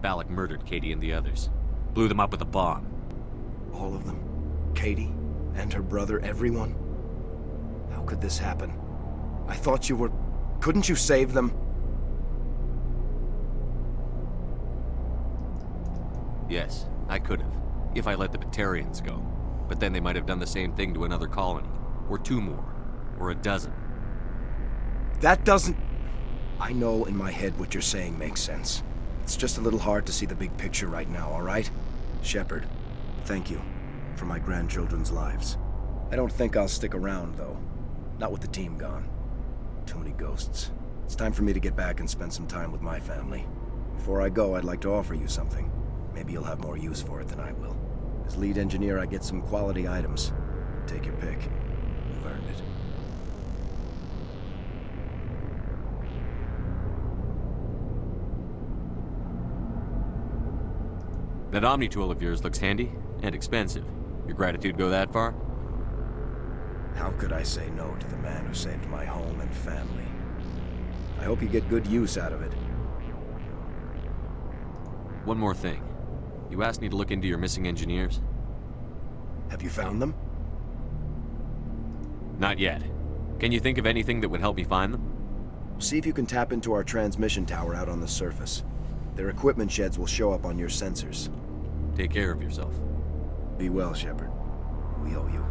Speaker 3: Balak murdered Katie and the others. Blew them up with a bomb.
Speaker 9: All of them? Katie? And her brother? Everyone? How could this happen? I thought you were... Couldn't you save them?
Speaker 3: Yes, I could have. If I let the Batarians go. But then they might have done the same thing to another colony. Or two more. Or a dozen.
Speaker 9: That doesn't... I know in my head what you're saying makes sense. It's just a little hard to see the big picture right now, all right? Shepard, thank you for my grandchildren's lives. I don't think I'll stick around, though. Not with the team gone. Too many ghosts. It's time for me to get back and spend some time with my family. Before I go, I'd like to offer you something. Maybe you'll have more use for it than I will. As lead engineer, I get some quality items. Take your pick. You've earned it.
Speaker 3: That Omni tool of yours looks handy and expensive. Your gratitude go that far?
Speaker 9: How could I say no to the man who saved my home and family? I hope you get good use out of it.
Speaker 3: One more thing. You asked me to look into your missing engineers?
Speaker 9: Have you found them?
Speaker 3: Not yet. Can you think of anything that would help me find them?
Speaker 9: See if you can tap into our transmission tower out on the surface. Their equipment sheds will show up on your sensors.
Speaker 3: Take care of yourself.
Speaker 9: Be well, Shepard. We owe you.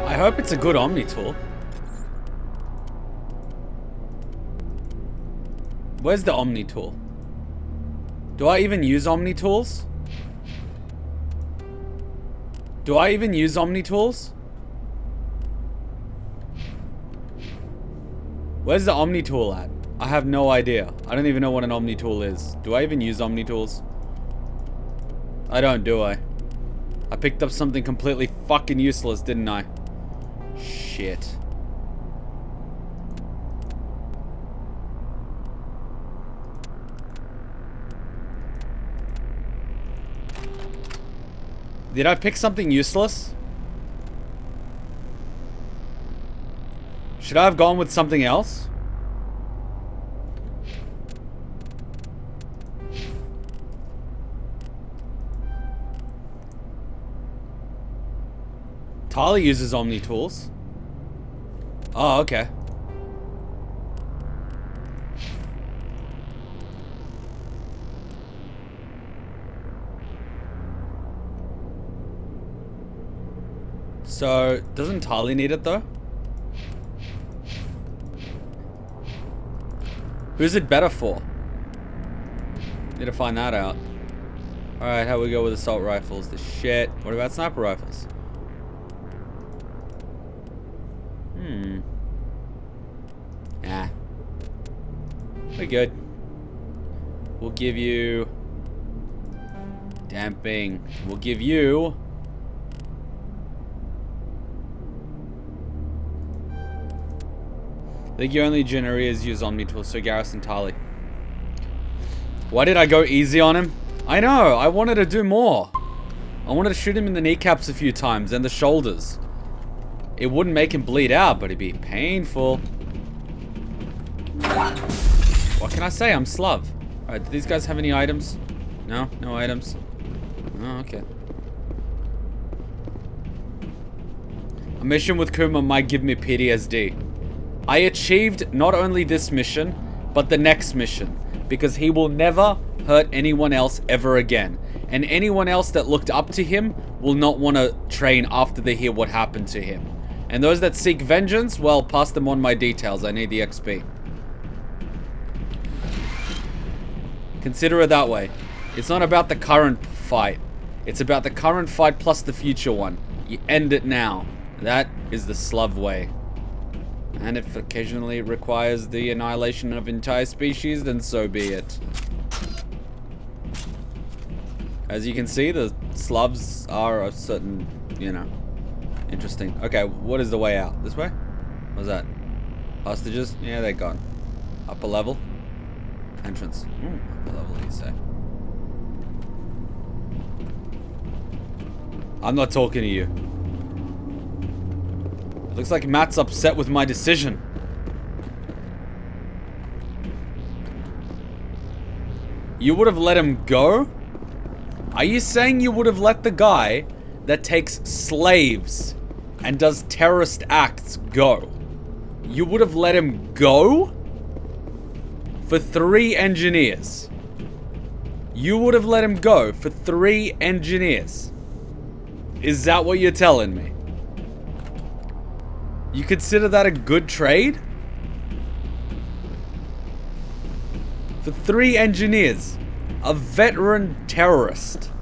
Speaker 1: I hope it's a good Omni tool. Where's the Omni tool? Do I even use Omni tools? Do I even use Omni tools? Where's the Omni tool at? I have no idea. I don't even know what an Omni tool is. Do I even use Omni tools? I don't, do I? I picked up something completely fucking useless, didn't I? Shit. Did I pick something useless? Should I have gone with something else? Tali uses Omni tools. Oh, okay. So, doesn't Tali need it though? Who's it better for? Need to find that out. Alright, how we go with assault rifles? The shit. What about sniper rifles? Nah. We're good. We'll give you... damping. We'll give you... I think your only generators use Omni tools, so Garrison Tali. Why did I go easy on him? I know, I wanted to do more. I wanted to shoot him in the kneecaps a few times and the shoulders. It wouldn't make him bleed out, but it'd be painful. What can I say? I'm Slav. Alright, do these guys have any items? No? No items? Oh, okay. A mission with Kuma might give me PTSD. I achieved not only this mission, but the next mission, because he will never hurt anyone else ever again. And anyone else that looked up to him will not want to train after they hear what happened to him. And those that seek vengeance, well, pass them on my details. I need the XP. Consider it that way. It's not about the current fight. It's about the current fight plus the future one. You end it now. That is the Slav way. And if occasionally it requires the annihilation of entire species, then so be it. As you can see, the Slavs are a certain, you know, interesting. Okay, what is the way out? This way? What's that? Hostages? Yeah, they're gone. Upper level? Entrance. Upper level, you say. I'm not talking to you. Looks like Matt's upset with my decision. You would have let him go? Are you saying you would have let the guy that takes slaves and does terrorist acts go? You would have let him go? For 3 engineers. You would have let him go for 3 engineers. Is that what you're telling me? You consider that a good trade? For 3 engineers. A veteran terrorist.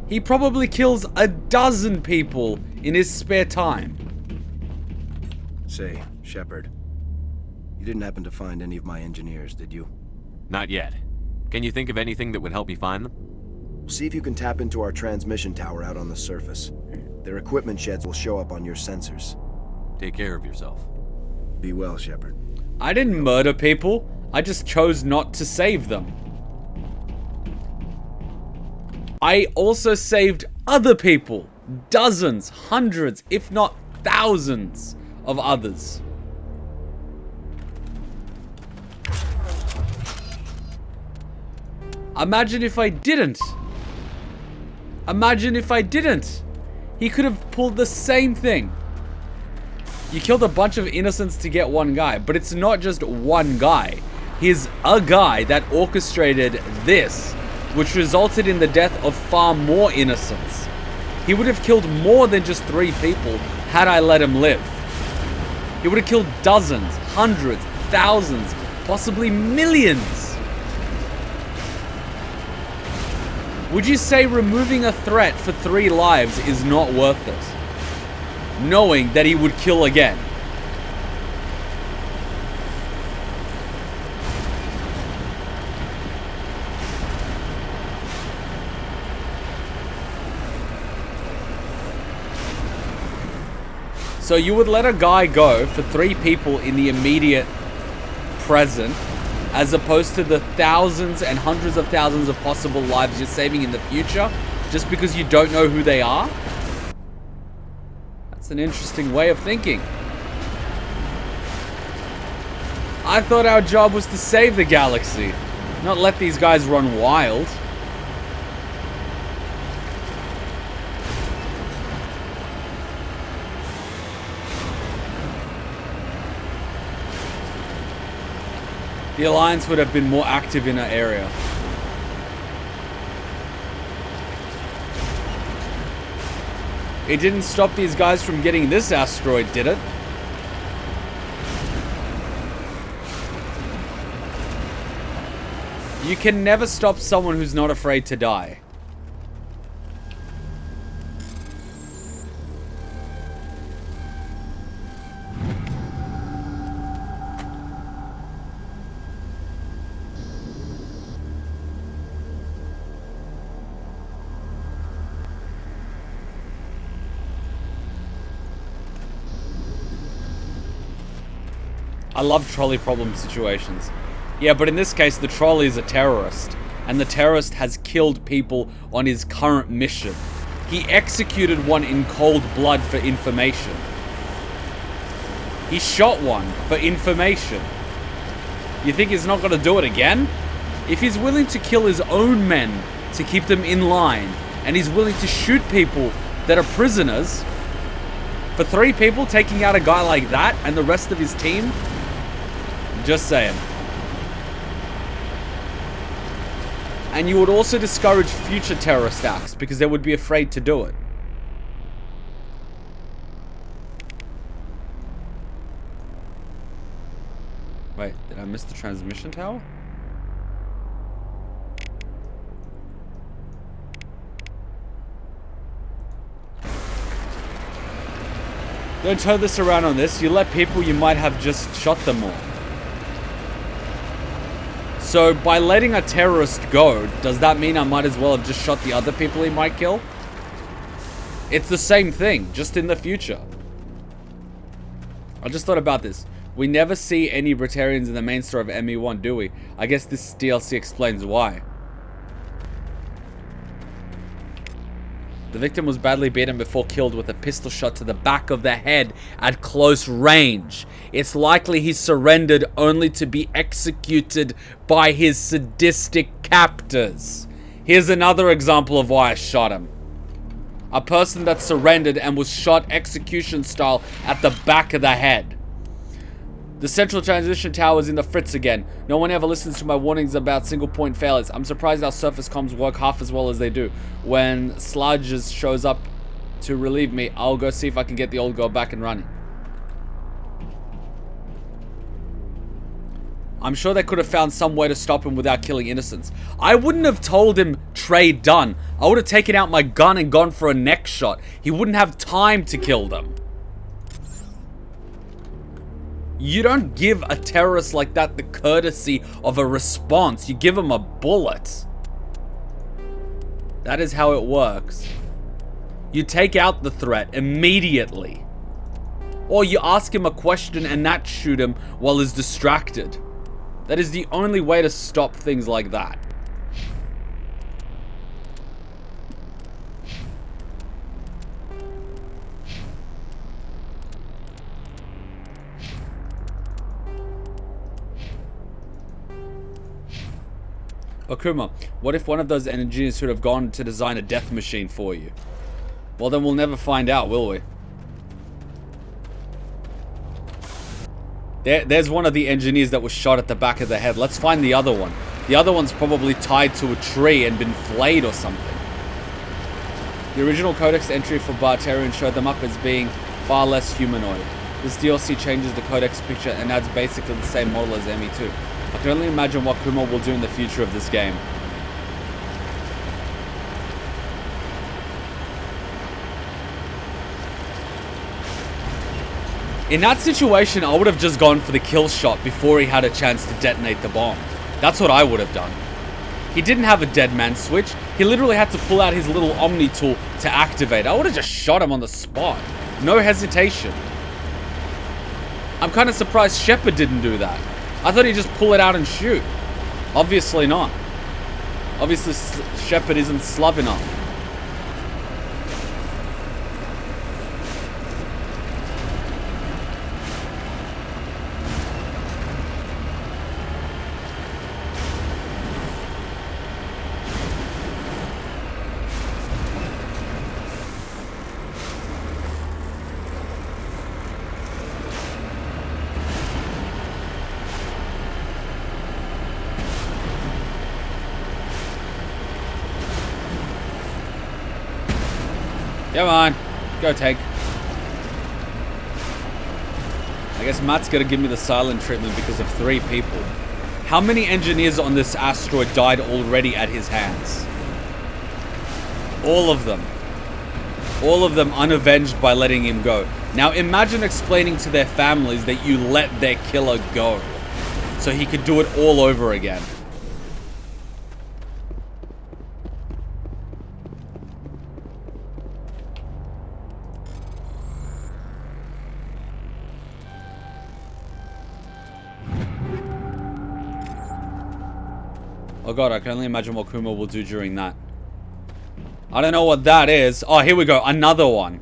Speaker 1: He probably kills a dozen people in his spare time.
Speaker 9: Say, Shepard, you didn't happen to find any of my engineers, did you?
Speaker 3: Not yet. Can you think of anything that would help me find them?
Speaker 9: See if you can tap into our transmission tower out on the surface. Their equipment sheds will show up on your sensors.
Speaker 3: Take care of yourself.
Speaker 9: Be well, Shepard.
Speaker 1: I didn't murder people. I just chose not to save them. I also saved other people. Dozens, hundreds, if not thousands of others. Imagine if I didn't. Imagine if I didn't. He could have pulled the same thing. You killed a bunch of innocents to get one guy, but it's not just one guy. He's a guy that orchestrated this, which resulted in the death of far more innocents. He would have killed more than just 3 people had I let him live. He would have killed dozens, hundreds, thousands, possibly millions. Would you say removing a threat for 3 lives is not worth it? Knowing that he would kill again. So you would let a guy go for 3 people in the immediate present, as opposed to the thousands and hundreds of thousands of possible lives you're saving in the future, just because you don't know who they are? That's an interesting way of thinking. I thought our job was to save the galaxy, not let these guys run wild. The Alliance would have been more active in our area. It didn't stop these guys from getting this asteroid, did it? You can never stop someone who's not afraid to die. I love trolley problem situations. Yeah, but in this case, the trolley is a terrorist. And the terrorist has killed people on his current mission. He executed one in cold blood for information. He shot one for information. You think he's not going to do it again? If he's willing to kill his own men to keep them in line, and he's willing to shoot people that are prisoners, for 3 people taking out a guy like that and the rest of his team, just saying. And you would also discourage future terrorist acts because they would be afraid to do it. Wait, did I miss the transmission tower? Don't turn this around on this. You let people, you might have just shot them all. So by letting a terrorist go, does that mean I might as well have just shot the other people he might kill? It's the same thing, just in the future. I just thought about this. We never see any Britarians in the main story of ME1, do we? I guess this DLC explains why. The victim was badly beaten before killed with a pistol shot to the back of the head at close range. It's likely he surrendered only to be executed by his sadistic captors. Here's another example of why I shot him. A person that surrendered and was shot execution style at the back of the head. The central transition tower is in the fritz again. No one ever listens to my warnings about single point failures. I'm surprised our surface comms work half as well as they do. When Sludges shows up to relieve me, I'll go see if I can get the old girl back and running. I'm sure they could have found some way to stop him without killing innocents. I wouldn't have told him trade done. I would have taken out my gun and gone for a neck shot. He wouldn't have time to kill them. You don't give a terrorist like that the courtesy of a response. You give him a bullet. That is how it works. You take out the threat immediately. Or you ask him a question and not shoot him while he's distracted. That is the only way to stop things like that. But Kuma, what if one of those engineers should have gone to design a death machine for you? Well, then we'll never find out, will we? There's one of the engineers that was shot at the back of the head. Let's find the other one. The other one's probably tied to a tree and been flayed or something. The original codex entry for Bartarian showed them up as being far less humanoid. This DLC changes the codex picture and adds basically the same model as ME2. I can only imagine what Kuma will do in the future of this game. In that situation, I would have just gone for the kill shot before he had a chance to detonate the bomb. That's what I would have done. He didn't have a dead man switch. He literally had to pull out his little Omni tool to activate. I would have just shot him on the spot. No hesitation. I'm kind of surprised Shepard didn't do that. I thought he'd just pull it out and shoot. Obviously not. Obviously Shepard isn't slub enough. Come on, go take. I guess Matt's gonna give me the silent treatment because of 3 people. How many engineers on this asteroid died already at his hands? All of them. All of them unavenged by letting him go. Now imagine explaining to their families that you let their killer go so he could do it all over again. Oh god, I can only imagine what Kuma will do during that. I don't know what that is. Oh, here we go. Another one.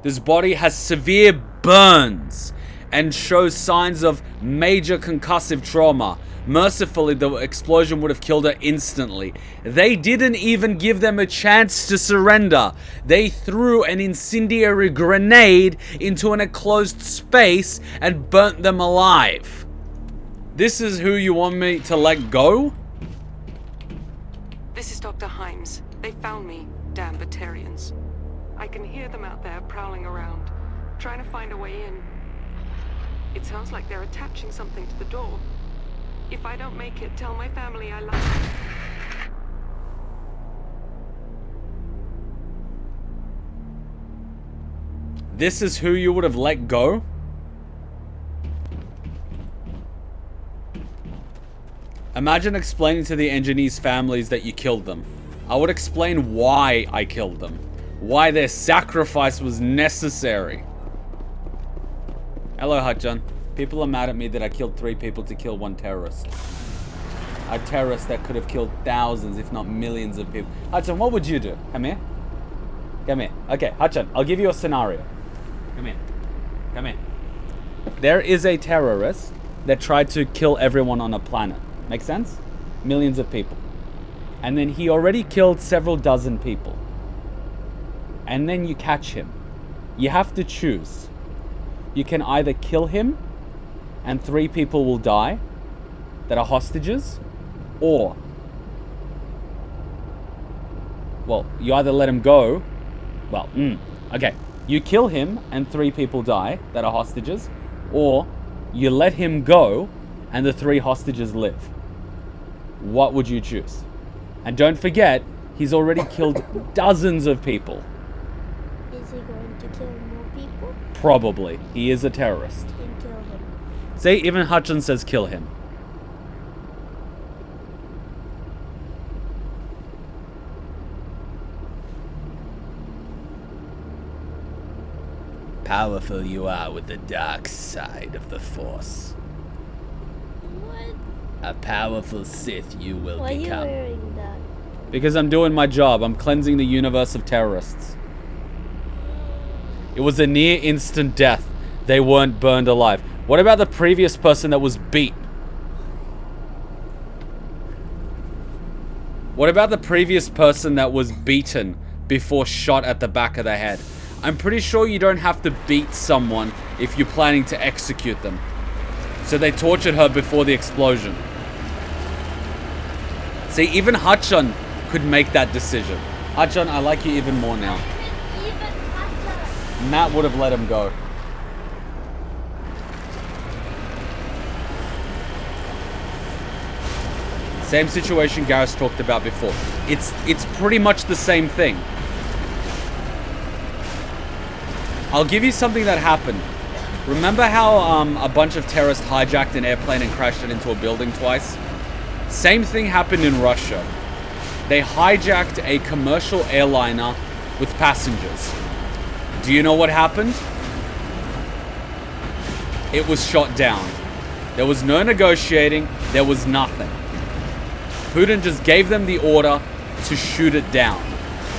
Speaker 1: This body has severe burns and shows signs of major concussive trauma. Mercifully, the explosion would have killed her instantly. They didn't even give them a chance to surrender. They threw an incendiary grenade into an enclosed space and burnt them alive. This is who you want me to let go?
Speaker 10: This is Dr. Himes. They found me, damn Batarians. I can hear them out there prowling around, trying to find a way in. It sounds like they're attaching something to the door. If I don't make it, tell my family I love them.
Speaker 1: This is who you would have let go? Imagine explaining to the engineers' families that you killed them. I would explain why I killed them. Why their sacrifice was necessary. Hello, Hutchan. People are mad at me that I killed 3 people to kill 1 terrorist. A terrorist that could have killed thousands, if not millions of people. Hutchan, what would you do? Come here. Come here. Okay, Hutchan, I'll give you a scenario. Come here. Come here. There is a terrorist that tried to kill everyone on a planet. Make sense? Millions of people. And then he already killed several dozen people. And then you catch him. You have to choose. You can either kill him and 3 people will die that are hostages, or, well, you either let him go, well, okay, you kill him and 3 people die that are hostages, or you let him go and the 3 hostages live. What would you choose? And don't forget, he's already killed dozens of people.
Speaker 8: Is he going to kill more people?
Speaker 1: Probably. He is a terrorist.
Speaker 8: Then kill him.
Speaker 1: See, even Hutchin says kill him. Powerful you are with the dark side of the Force.
Speaker 8: What?
Speaker 1: A powerful Sith you will
Speaker 8: Why
Speaker 1: become.
Speaker 8: are you wearing that?
Speaker 1: Because I'm doing my job. I'm cleansing the universe of terrorists. It was a near instant death. They weren't burned alive. What about the previous person that was beat? What about the previous person that was beaten before shot at the back of the head? I'm pretty sure you don't have to beat someone if you're planning to execute them. So they tortured her before the explosion. See, even Hutchon could make that decision. Hutchon, I like you even more now. Matt would have let him go. Same situation Garrus talked about before. It's pretty much the same thing. I'll give you something that happened. Remember how a bunch of terrorists hijacked an airplane and crashed it into a building twice? Same thing happened in Russia. They hijacked a commercial airliner with passengers. Do you know what happened? it was shot down. There was no negotiating. There was nothing. Putin just gave them the order to shoot it down.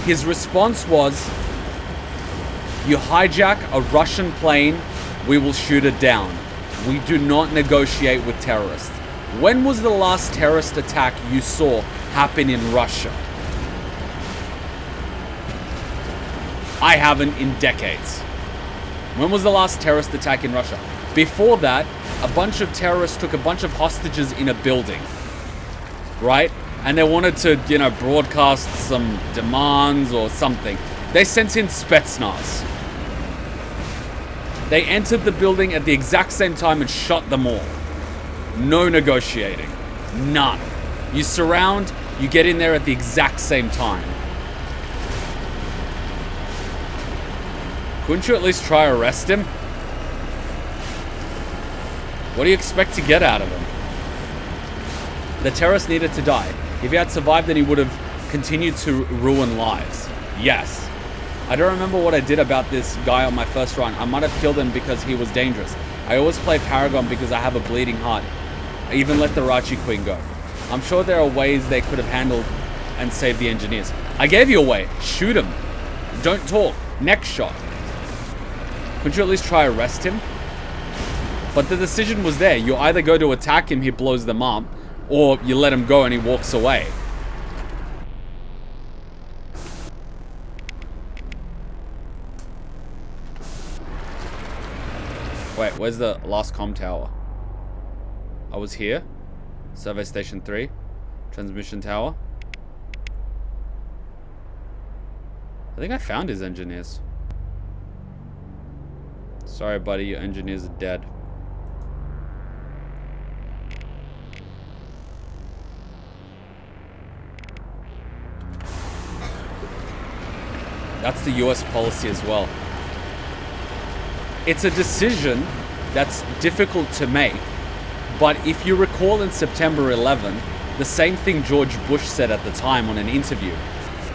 Speaker 1: His response was, you hijack a Russian plane, we will shoot it down. We do not negotiate with terrorists. When was the last terrorist attack you saw happen in Russia? I haven't in decades. When was the last terrorist attack in Russia? Before that, a bunch of terrorists took a bunch of hostages in a building, right? And they wanted to, you know, broadcast some demands or something. They sent in Spetsnaz. They entered the building at the exact same time and shot them all. No negotiating. None. You surround, you get in there at the exact same time. Couldn't you at least try to arrest him? What do you expect to get out of him? The terrorist needed to die. If he had survived, then he would have continued to ruin lives. Yes. I don't remember what I did about this guy on my first run. I might have killed him because he was dangerous. I always play Paragon because I have a bleeding heart. I even let the Rachi Queen go. I'm sure there are ways they could have handled and saved the engineers. I gave you a way. Shoot him. Don't talk. Next shot. Couldn't you at least try to arrest him? But the decision was there. You either go to attack him, he blows them up, or you let him go and he walks away. Wait, where's the last comm tower? I was here. Survey station 3. Transmission tower. I think I found his engineers. Sorry, buddy, your engineers are dead. That's the US policy as well. It's a decision that's difficult to make, but if you recall in September 11, the same thing George Bush said at the time on an interview.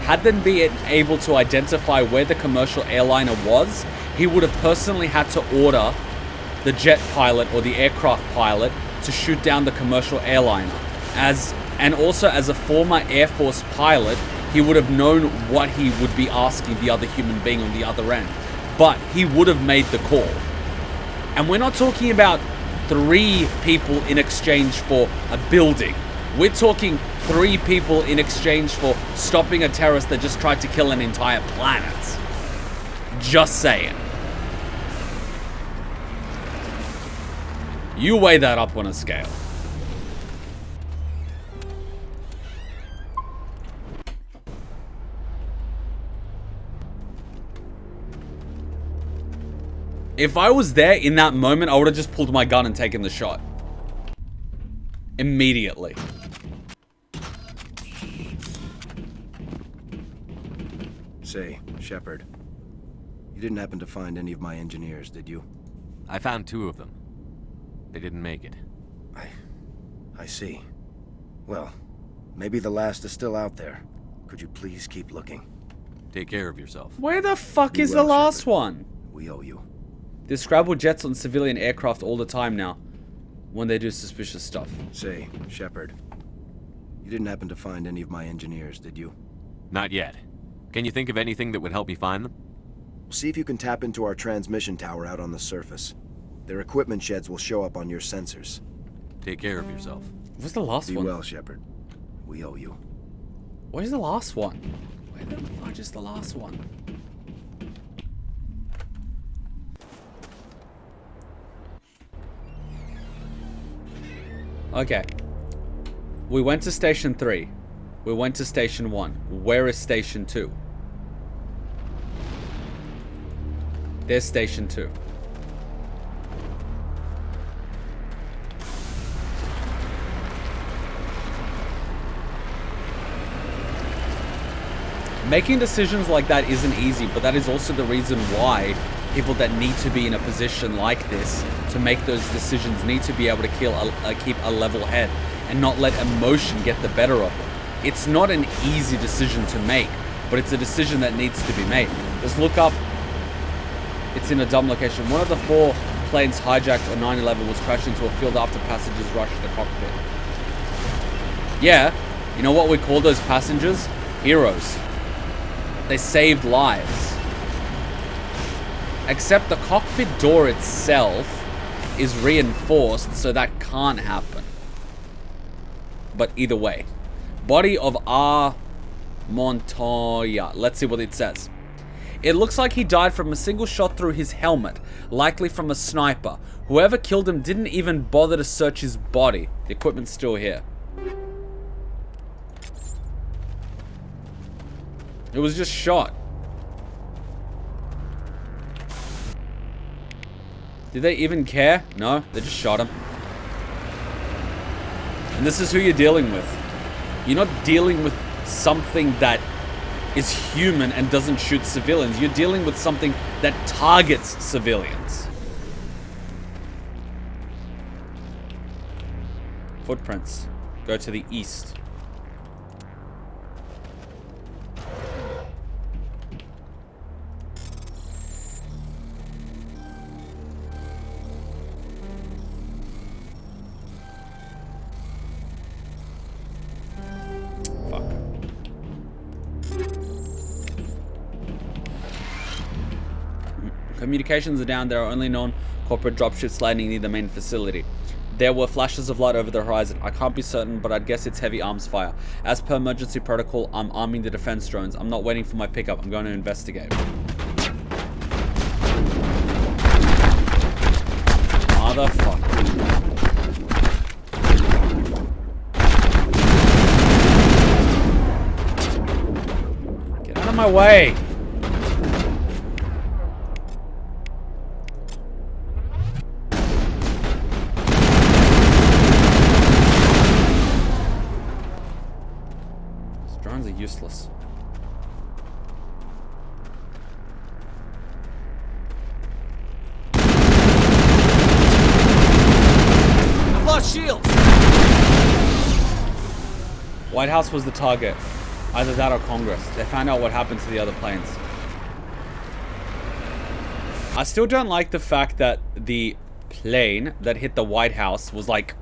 Speaker 1: Had they been able to identify where the commercial airliner was, he would have personally had to order the jet pilot or the aircraft pilot to shoot down the commercial airliner. And also as a former Air Force pilot, he would have known what he would be asking the other human being on the other end. But he would have made the call. And we're not talking about 3 people in exchange for a building. We're talking 3 people in exchange for stopping a terrorist that just tried to kill an entire planet. Just saying. You weigh that up on a scale. If I was there in that moment, I would have just pulled my gun and taken the shot. Immediately.
Speaker 9: Say, Shepard, you didn't happen to find any of my engineers, did you?
Speaker 3: I found 2 of them. They didn't make it.
Speaker 9: I see. Well, maybe the last is still out there. Could you please keep looking?
Speaker 3: Take care of yourself.
Speaker 1: Where the fuck is the last one?
Speaker 9: We owe you.
Speaker 1: There's Scrabble jets on civilian aircraft all the time now, when they do suspicious stuff.
Speaker 9: Say, Shepard, you didn't happen to find any of my engineers, did you?
Speaker 3: Not yet. Can you think of anything that would help me find them?
Speaker 9: See if you can tap into our transmission tower out on the surface. Their equipment sheds will show up on your sensors.
Speaker 3: Take care of yourself.
Speaker 1: Where's the last one?
Speaker 9: Be well, Shepard. We owe you.
Speaker 1: Where's the last one? Where the fudge is the last one? Okay. We went to Station 3. We went to Station 1. Where is Station 2? There's Station 2. Making decisions like that isn't easy, but that is also the reason why people that need to be in a position like this to make those decisions need to be able to keep a level head and not let emotion get the better of them. It's not an easy decision to make, but it's a decision that needs to be made. Just look up. It's in a dumb location. One of the 4 planes hijacked on 9/11 was crashed into a field after passengers rushed the cockpit. Yeah, you know what we call those passengers? Heroes. They saved lives. Except the cockpit door itself is reinforced, so that can't happen. But either way. Body of R. Montoya. Let's see what it says. It looks like he died from a single shot through his helmet, likely from a sniper. Whoever killed him didn't even bother to search his body. The equipment's still here. It was just shot. Did they even care? No, they just shot him. And this is who you're dealing with. You're not dealing with something that is human and doesn't shoot civilians. You're dealing with something that targets civilians. Footprints. Go to the east. Communications are down. There are only known corporate dropships landing near the main facility. There were flashes of light over the horizon. I can't be certain, but I'd guess it's heavy arms fire. As per emergency protocol, I'm arming the defense drones. I'm not waiting for my pickup. I'm going to investigate. Motherfucker. Get out of my way. Useless.
Speaker 3: I've lost shield.
Speaker 1: White House was the target. Either that or Congress. They found out what happened to the other planes. I still don't like the fact that the plane that hit the White House was like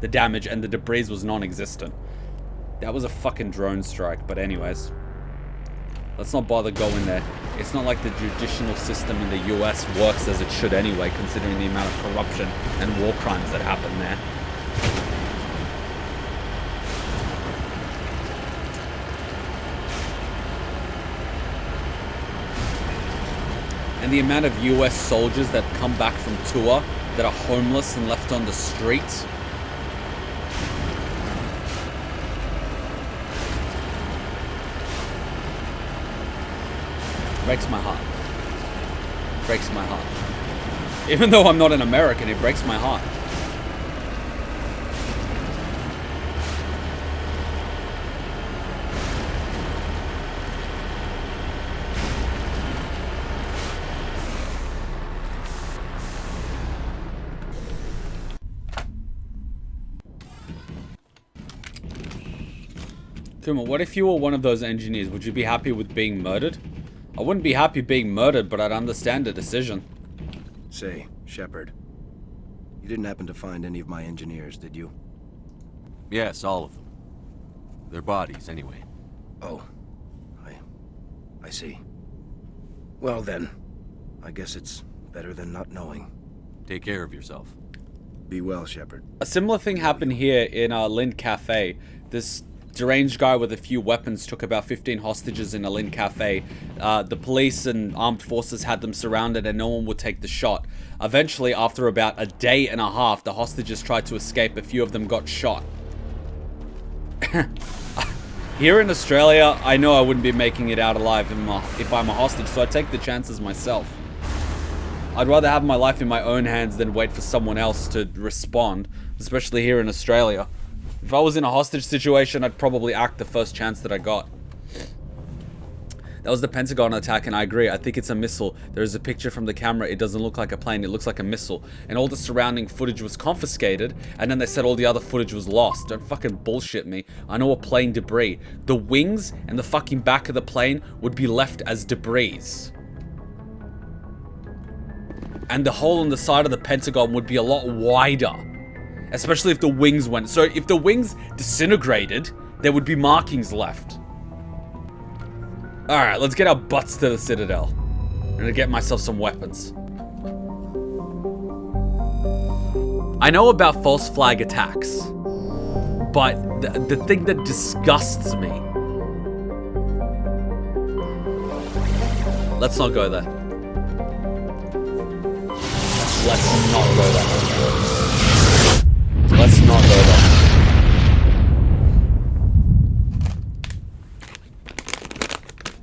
Speaker 1: the damage and the debris was non-existent. That was a fucking drone strike, but anyways. Let's not bother going there. It's not like the judicial system in the US works as it should anyway, considering the amount of corruption and war crimes that happen there. And the amount of US soldiers that come back from tour that are homeless and left on the streets. Breaks my heart. Breaks my heart. Even though I'm not an American, it breaks my heart. Kuma, what if you were one of those engineers? Would you be happy with being murdered? I wouldn't be happy being murdered, but I'd understand the decision.
Speaker 9: Say, Shepard, you didn't happen to find any of my engineers, did you?
Speaker 3: Yes, all of them. Their bodies, anyway.
Speaker 9: Oh, I see. Well then, I guess it's better than not knowing.
Speaker 3: Take care of yourself.
Speaker 9: Be well, Shepard.
Speaker 1: A similar thing happened here in Lind Cafe. This deranged guy with a few weapons took about 15 hostages in a Lind Cafe. The police and armed forces had them surrounded and no one would take the shot. Eventually, after about a day and a half, the hostages tried to escape. A few of them got shot. Here in Australia, I know I wouldn't be making it out alive if I'm a hostage, so I take the chances myself. I'd rather have my life in my own hands than wait for someone else to respond, especially here in Australia. If I was in a hostage situation, I'd probably act the first chance that I got. That was the Pentagon attack, and I agree. I think it's a missile. There is a picture from the camera. It doesn't look like a plane. It looks like a missile. And all the surrounding footage was confiscated, and then they said all the other footage was lost. Don't fucking bullshit me. I know a plane debris. The wings and the fucking back of the plane would be left as debris. and the hole on the side of the Pentagon would be a lot wider. Especially if the wings went. So if the wings disintegrated, there would be markings left. Alright, let's get our butts to the Citadel. I'm gonna get myself some weapons. I know about false flag attacks, but the thing that disgusts me... Let's not go there. Let's not go there. Let's not go there.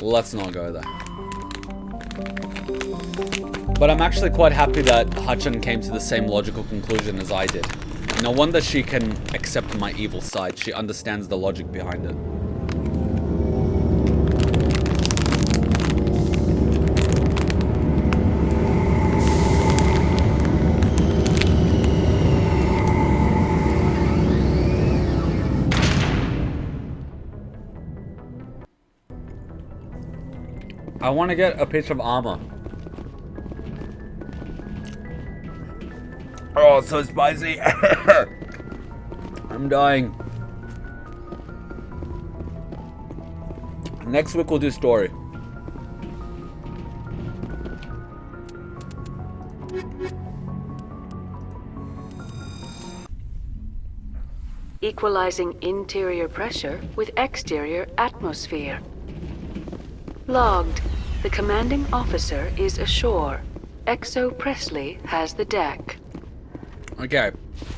Speaker 1: Let's not go there. But I'm actually quite happy that Hutchin came to the same logical conclusion as I did. No wonder she can accept my evil side. She understands the logic behind it. I want to get a piece of armor. Oh, so spicy. I'm dying. Next week we'll do story.
Speaker 4: Equalizing interior pressure with exterior atmosphere. Logged. The commanding officer is ashore. Exo Presley has the deck.
Speaker 1: Okay,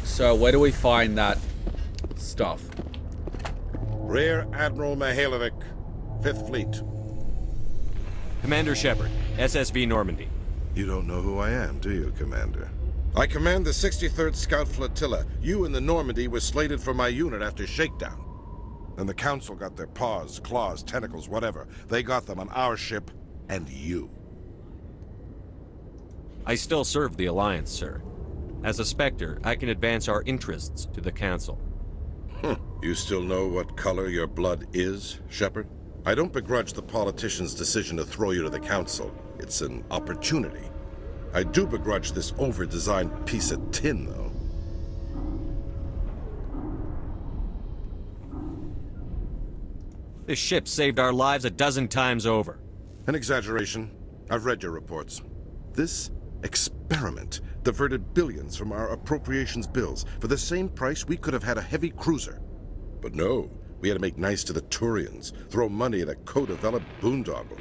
Speaker 1: so where do we find that stuff?
Speaker 11: Rear Admiral Mihailovic, 5th Fleet.
Speaker 3: Commander Shepard, SSV Normandy.
Speaker 11: You don't know who I am, do you, Commander? I command the 63rd Scout Flotilla. You and the Normandy were slated for my unit after shakedown. And the Council got their paws, claws, tentacles, whatever. They got them on our ship, and you.
Speaker 3: I still serve the Alliance, sir. As a Spectre, I can advance our interests to the Council.
Speaker 11: You still know what color your blood is, Shepard? I don't begrudge the politician's decision to throw you to the Council. It's an opportunity. I do begrudge this over-designed piece of tin, though.
Speaker 3: This ship saved our lives a dozen times over.
Speaker 11: An exaggeration. I've read your reports. This experiment diverted billions from our appropriations bills. For the same price, we could have had a heavy cruiser. But no, we had to make nice to the Turians, throw money at a co-developed boondoggle.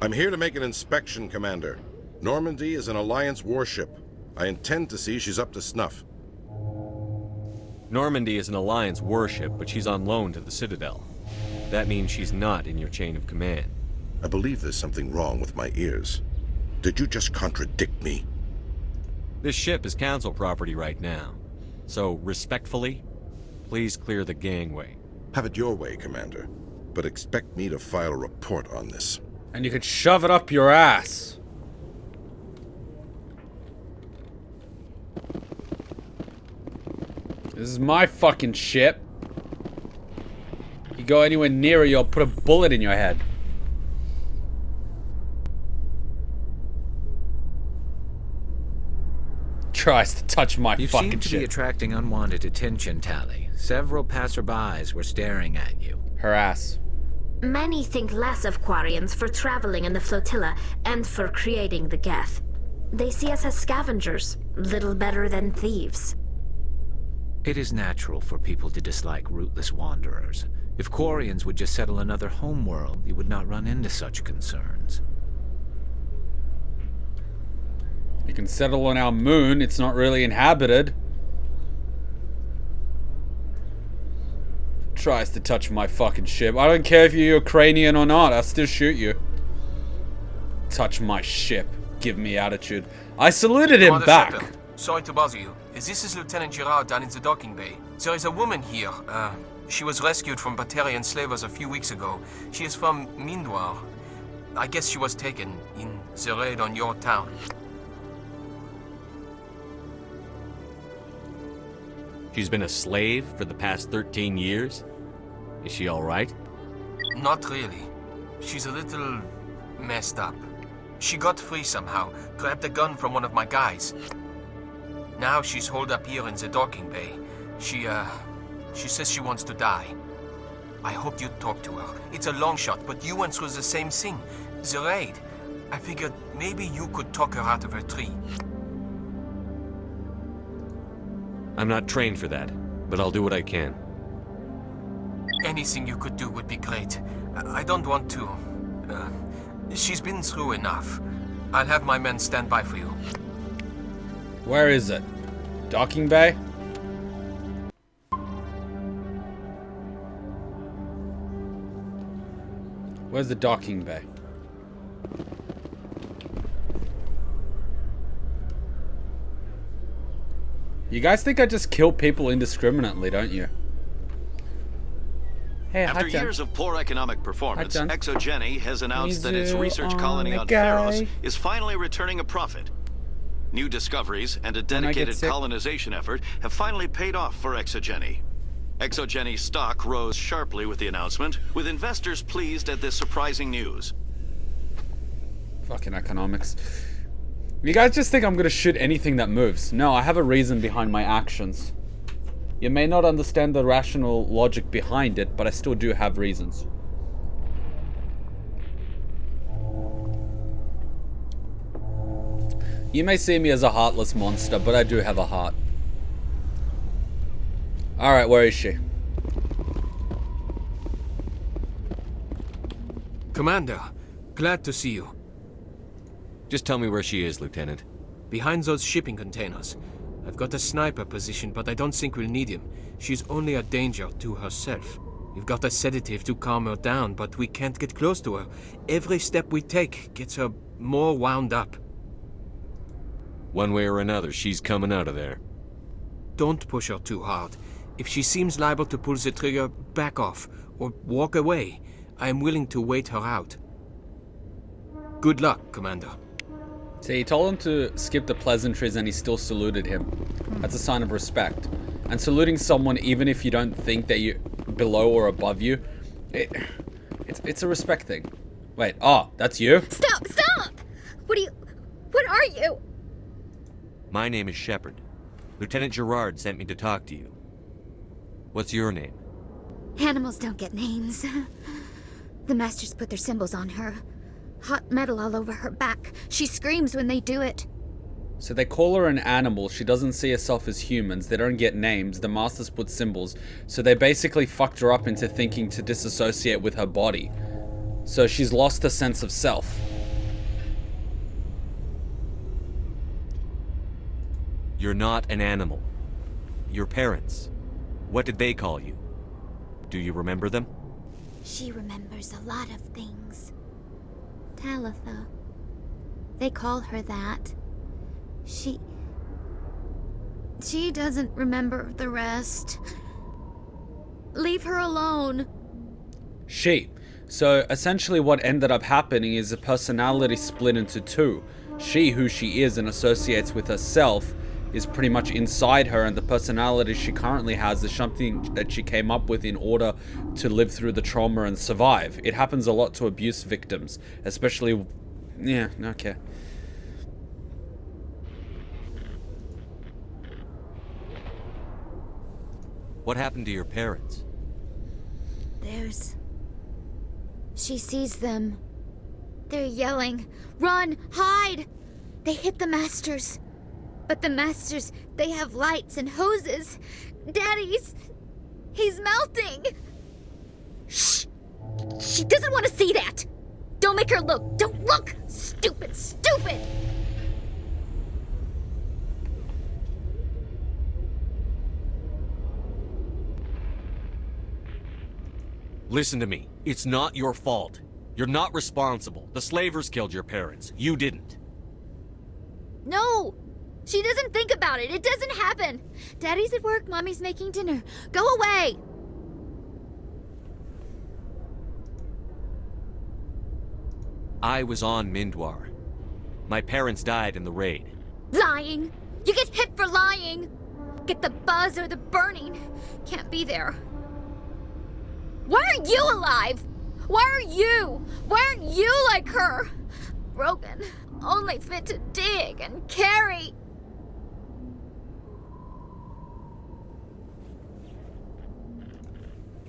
Speaker 11: I'm here to make an inspection, Commander. Normandy is an Alliance warship. I intend to see she's up to snuff.
Speaker 3: Normandy is an Alliance warship, but she's on loan to the Citadel. That means she's not in your chain of command.
Speaker 11: I believe there's something wrong with my ears. Did you just contradict me?
Speaker 3: This ship is Council property right now. So, respectfully, please clear the gangway.
Speaker 11: Have it your way, Commander. But expect me to file a report on this.
Speaker 1: And you could shove it up your ass. This is my fucking ship. You go anywhere near it, you'll put a bullet in your head. Tries to touch my
Speaker 12: You
Speaker 1: fucking
Speaker 12: seem to
Speaker 1: ship.
Speaker 12: be attracting unwanted attention, Tally. Several passerbys were staring at you.
Speaker 1: Her ass.
Speaker 7: Many think less of Quarians for traveling in the flotilla and for creating the Geth. They see us as scavengers, little better than thieves.
Speaker 12: It is natural for people to dislike rootless wanderers. If Quarians would just settle another homeworld, you would not run into such concerns.
Speaker 1: You can settle on our moon, it's not really inhabited. Tries to touch my fucking ship. I don't care if you're Ukrainian or not, I'll still shoot you. Touch my ship. Give me attitude. I saluted him back.
Speaker 13: Shepard. Sorry to bother you. This is Lieutenant Girard down in the docking bay. There is a woman here. She was rescued from Batarian slavers a few weeks ago. She is from Mindwar. I guess she was taken in the raid on your town.
Speaker 3: She's been a slave for the past 13 years? Is she all right?
Speaker 13: Not really. She's a little messed up. She got free somehow, grabbed a gun from one of my guys. Now she's holed up here in the docking bay. She says she wants to die. I hope you talk to her. It's a long shot, but you went through the same thing. The raid. I figured maybe you could talk her out of her tree.
Speaker 3: I'm not trained for that, but I'll do what I can.
Speaker 13: Anything you could do would be great. I don't want to... she's been through enough. I'll have my men stand by for you.
Speaker 1: Where is it? Docking bay? Where's the docking bay? You guys think I just kill people indiscriminately, don't you? Hey,
Speaker 14: After years of poor economic performance, ExoGeni has announced that its research colony on Pharos is finally returning a profit. New discoveries and a dedicated colonization effort have finally paid off for ExoGeni. ExoGeni's stock rose sharply with the announcement, with investors pleased at this surprising news.
Speaker 1: Fucking economics. You guys just think I'm gonna shoot anything that moves. No, I have a reason behind my actions. You may not understand the rational logic behind it, but I still do have reasons. You may see me as a heartless monster, but I do have a heart. Alright, where is she?
Speaker 13: Commander, glad to see you.
Speaker 3: Just tell me where she is, Lieutenant.
Speaker 13: Behind those shipping containers. I've got a sniper position, but I don't think we'll need him. She's only a danger to herself. We've got a sedative to calm her down, but we can't get close to her. Every step we take gets her more wound up.
Speaker 3: One way or another, she's coming out of there.
Speaker 13: Don't push her too hard. If she seems liable to pull the trigger, back off, or walk away. I am willing to wait her out. Good luck, Commander.
Speaker 1: So he told him to skip the pleasantries and he still saluted him. That's a sign of respect. And saluting someone even if you don't think that you're below or above you, it's a respect thing. Wait, oh, that's you?
Speaker 15: Stop! What are you?
Speaker 3: My name is Shepard. Lieutenant Gerard sent me to talk to you. What's your name?
Speaker 15: Animals don't get names. The Masters put their symbols on her. Hot metal all over her back. She screams when they do it.
Speaker 1: So they call her an animal. She doesn't see herself as humans. They don't get names. The Masters put symbols. So they basically fucked her up into thinking to disassociate with her body. So she's lost her sense of self.
Speaker 3: You're not an animal. Your parents. What did they call you? Do you remember them?
Speaker 15: She remembers a lot of things. Talitha. They call her that. She doesn't remember the rest. Leave her alone.
Speaker 1: She. So essentially what ended up happening is a personality split into two. She, who she is and associates with herself, is pretty much inside her, and the personality she currently has is something that she came up with in order to live through the trauma and survive. It happens a lot to abuse victims, especially... yeah, okay.
Speaker 3: What happened to your parents?
Speaker 15: She sees them. They're yelling, "Run! Hide!" They hit the Masters. But the Masters, they have lights and hoses. He's melting! Shh! She doesn't want to see that! Don't make her look! Don't look! Stupid! Stupid!
Speaker 3: Listen to me. It's not your fault. You're not responsible. The slavers killed your parents. You didn't.
Speaker 15: No! She doesn't think about it. It doesn't happen. Daddy's at work. Mommy's making dinner. Go away!
Speaker 3: I was on Mindwar. My parents died in the raid.
Speaker 15: Lying! You get hit for lying! Get the buzz or the burning. Can't be there. Why are you alive? Why are you? Why aren't you like her? broken, only fit to dig and carry.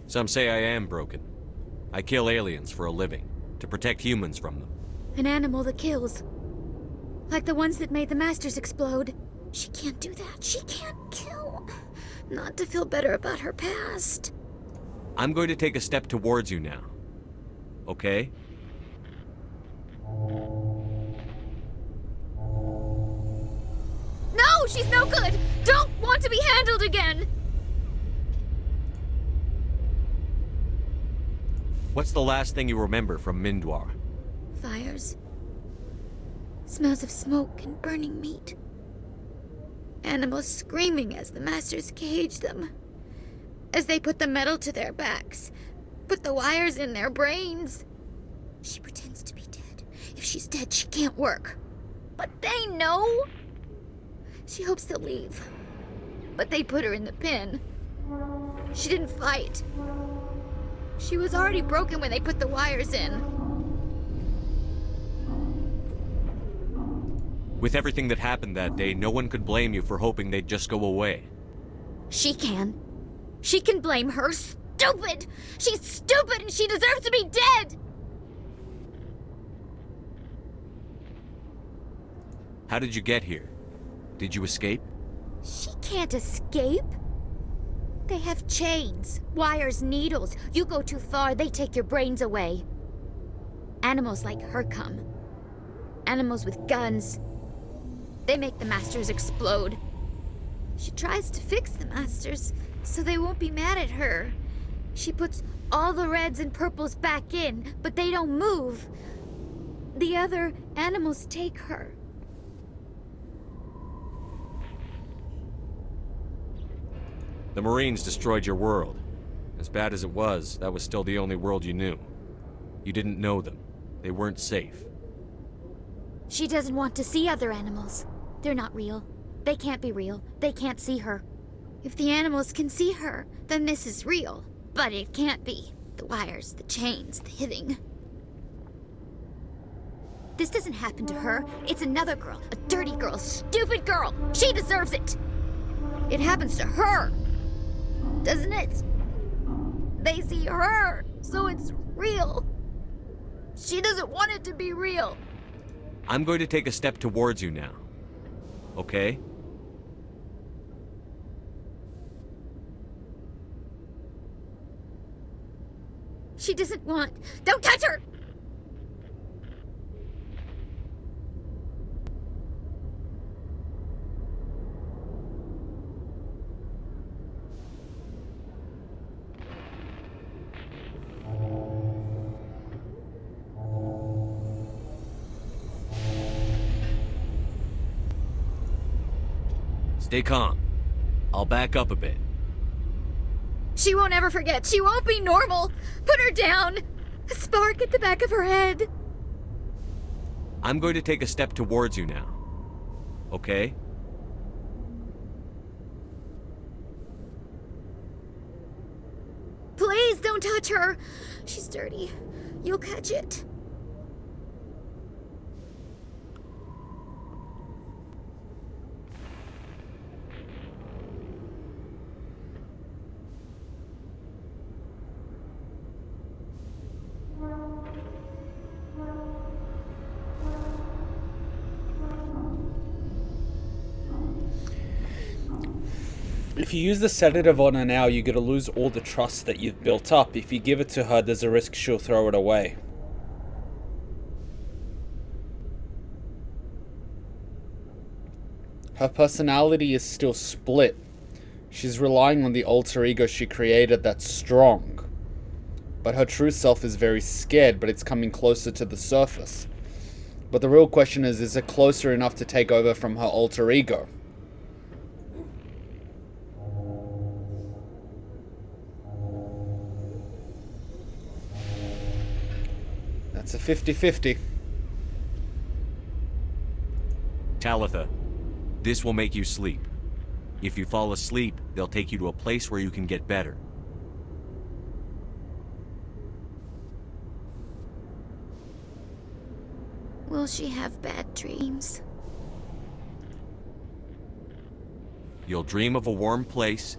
Speaker 3: Some say I am broken. I kill aliens for a living, to protect humans from them.
Speaker 15: An animal that kills. Like the ones that made the Masters explode. She can't do that. She can't kill. Not to feel better about her past.
Speaker 3: I'm going to take a step towards you now. Okay?
Speaker 15: No, she's no good! Don't want to be handled again!
Speaker 3: What's the last thing you remember from Mindwar?
Speaker 15: Fires. Smells of smoke and burning meat. Animals screaming as the Masters cage them. As they put the metal to their backs. Put the wires in their brains. She pretends to be dead. If she's dead, she can't work. But they know. She hopes they'll leave. But they put her in the pen. She didn't fight. She was already broken when they put the wires in.
Speaker 3: With everything that happened that day, no one could blame you for hoping they'd just go away.
Speaker 15: She can. She can blame her. Stupid! She's stupid and she deserves to be dead!
Speaker 3: How did you get here? Did you escape?
Speaker 15: She can't escape. They have chains, wires, needles. You go too far, they take your brains away. Animals like her come. Animals with guns. They make the Masters explode. She tries to fix the Masters, so they won't be mad at her. She puts all the reds and purples back in, but they don't move. The other animals take her.
Speaker 3: The Marines destroyed your world. As bad as it was, that was still the only world you knew. You didn't know them. They weren't safe.
Speaker 15: She doesn't want to see other animals. They're not real. They can't be real. They can't see her. If the animals can see her, then this is real. But it can't be. The wires, the chains, the hitting. This doesn't happen to her. It's another girl. A dirty girl. Stupid girl. She deserves it. It happens to her. Doesn't it? They see her, so it's real. She doesn't want it to be real.
Speaker 3: I'm going to take a step towards you now. Okay?
Speaker 15: She doesn't want... Don't touch her!
Speaker 3: Stay calm. I'll back up a bit.
Speaker 15: She won't ever forget. She won't be normal. Put her down. A spark at the back of her head.
Speaker 3: I'm going to take a step towards you now. Okay?
Speaker 15: Please don't touch her. She's dirty. You'll catch it.
Speaker 1: If you use the sedative on her now, you're going to lose all the trust that you've built up. If you give it to her, there's a risk she'll throw it away. Her personality is still split. She's relying on the alter ego she created that's strong. But her true self is very scared, but it's coming closer to the surface. But the real question is it closer enough to take over from her alter ego? It's a 50-50.
Speaker 3: Talitha, this will make you sleep. If you fall asleep, they'll take you to a place where you can get better.
Speaker 15: Will will she have bad dreams?
Speaker 3: You'll dream of a warm place,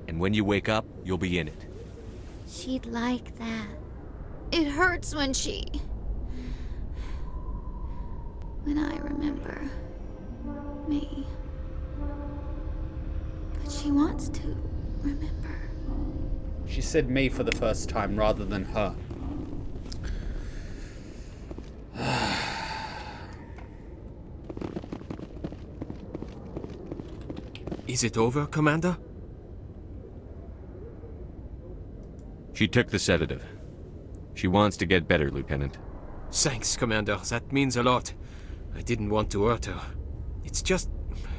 Speaker 3: and when you wake up, you'll be in it.
Speaker 15: She'd like that. It hurts when I remember me. But she wants to remember.
Speaker 1: She said me for the first time rather than her.
Speaker 13: Is it over, Commander?
Speaker 3: She took the sedative. She wants to get better, Lieutenant.
Speaker 13: Thanks, Commander. That means a lot. I didn't want to hurt her. It's just,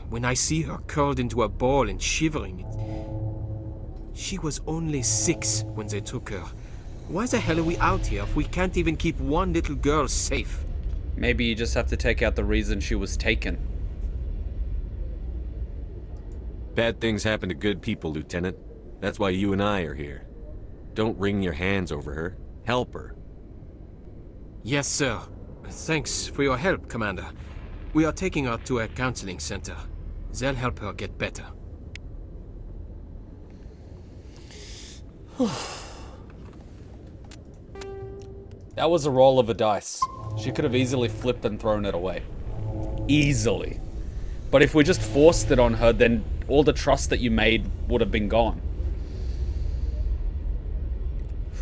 Speaker 13: when I see her curled into a ball and shivering, she was only 6 when they took her. Why the hell are we out here if we can't even keep one little girl safe?
Speaker 1: Maybe you just have to take out the reason she was taken.
Speaker 3: Bad things happen to good people, Lieutenant. That's why you and I are here. Don't wring your hands over her. Help her.
Speaker 13: Yes, sir. Thanks for your help, Commander. We are taking her to a counseling center. They'll help her get better.
Speaker 1: That was a roll of a dice. She could have easily flipped and thrown it away. Easily. But if we just forced it on her, then all the trust that you made would have been gone.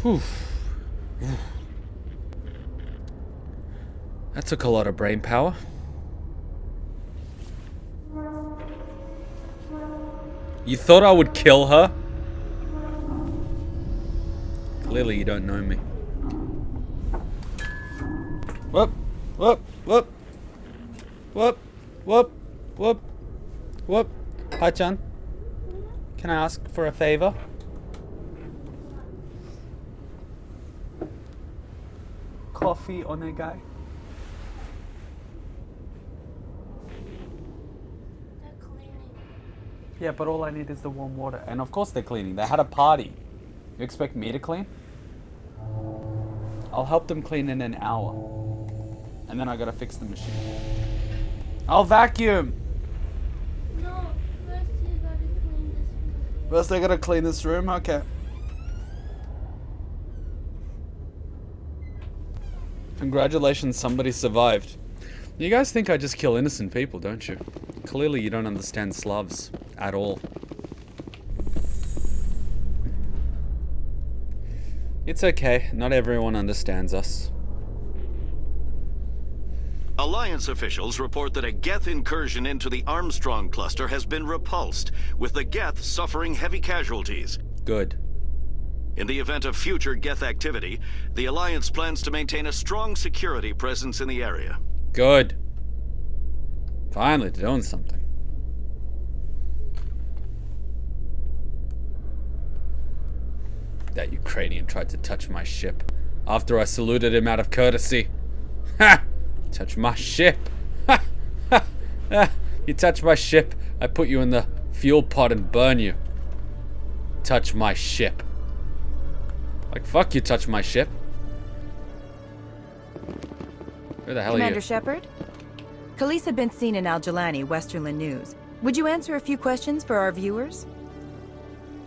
Speaker 1: Whew. That took a lot of brain power. You thought I would kill her? Clearly you don't know me. Whoop, whoop, whoop. Whoop, whoop, whoop, whoop. Hi, Chan. Can I ask for a favor? Coffee on a guy.
Speaker 8: They're cleaning.
Speaker 1: Yeah, but all I need is the warm water. And of course they're cleaning. They had a party. You expect me to clean? I'll help them clean in an hour. And then I gotta fix the machine. I'll vacuum!
Speaker 8: No, first you gotta clean this room.
Speaker 1: First I gotta clean this room? Okay. Congratulations, somebody survived. You guys think I just kill innocent people, don't you? Clearly you don't understand Slavs at all. It's okay, not everyone understands us.
Speaker 14: Alliance officials report that a Geth incursion into the Armstrong cluster has been repulsed, with the Geth suffering heavy casualties.
Speaker 1: Good.
Speaker 14: In the event of future Geth activity, the Alliance plans to maintain a strong security presence in the area.
Speaker 1: Good. Finally doing something. That Ukrainian tried to touch my ship after I saluted him out of courtesy. Ha! Touch my ship. Ha! Ha! Ha! You touch my ship, I put you in the fuel pod and burn you. Touch my ship. Like, fuck you, touch my ship. Where the hell
Speaker 16: Commander
Speaker 1: are you?
Speaker 16: Shepard? Khalees had been seen in Al-Jalani, Westerland News. Would you answer a few questions for our viewers?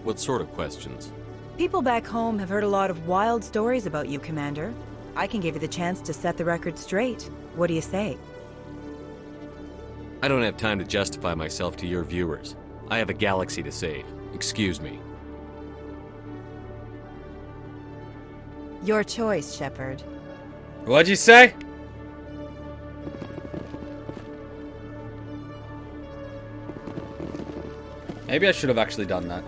Speaker 3: What sort of questions?
Speaker 16: People back home have heard a lot of wild stories about you, Commander. I can give you the chance to set the record straight. What do you say?
Speaker 3: I don't have time to justify myself to your viewers. I have a galaxy to save. Excuse me.
Speaker 16: Your choice, Shepard.
Speaker 1: What'd you say? Maybe I should have actually done that.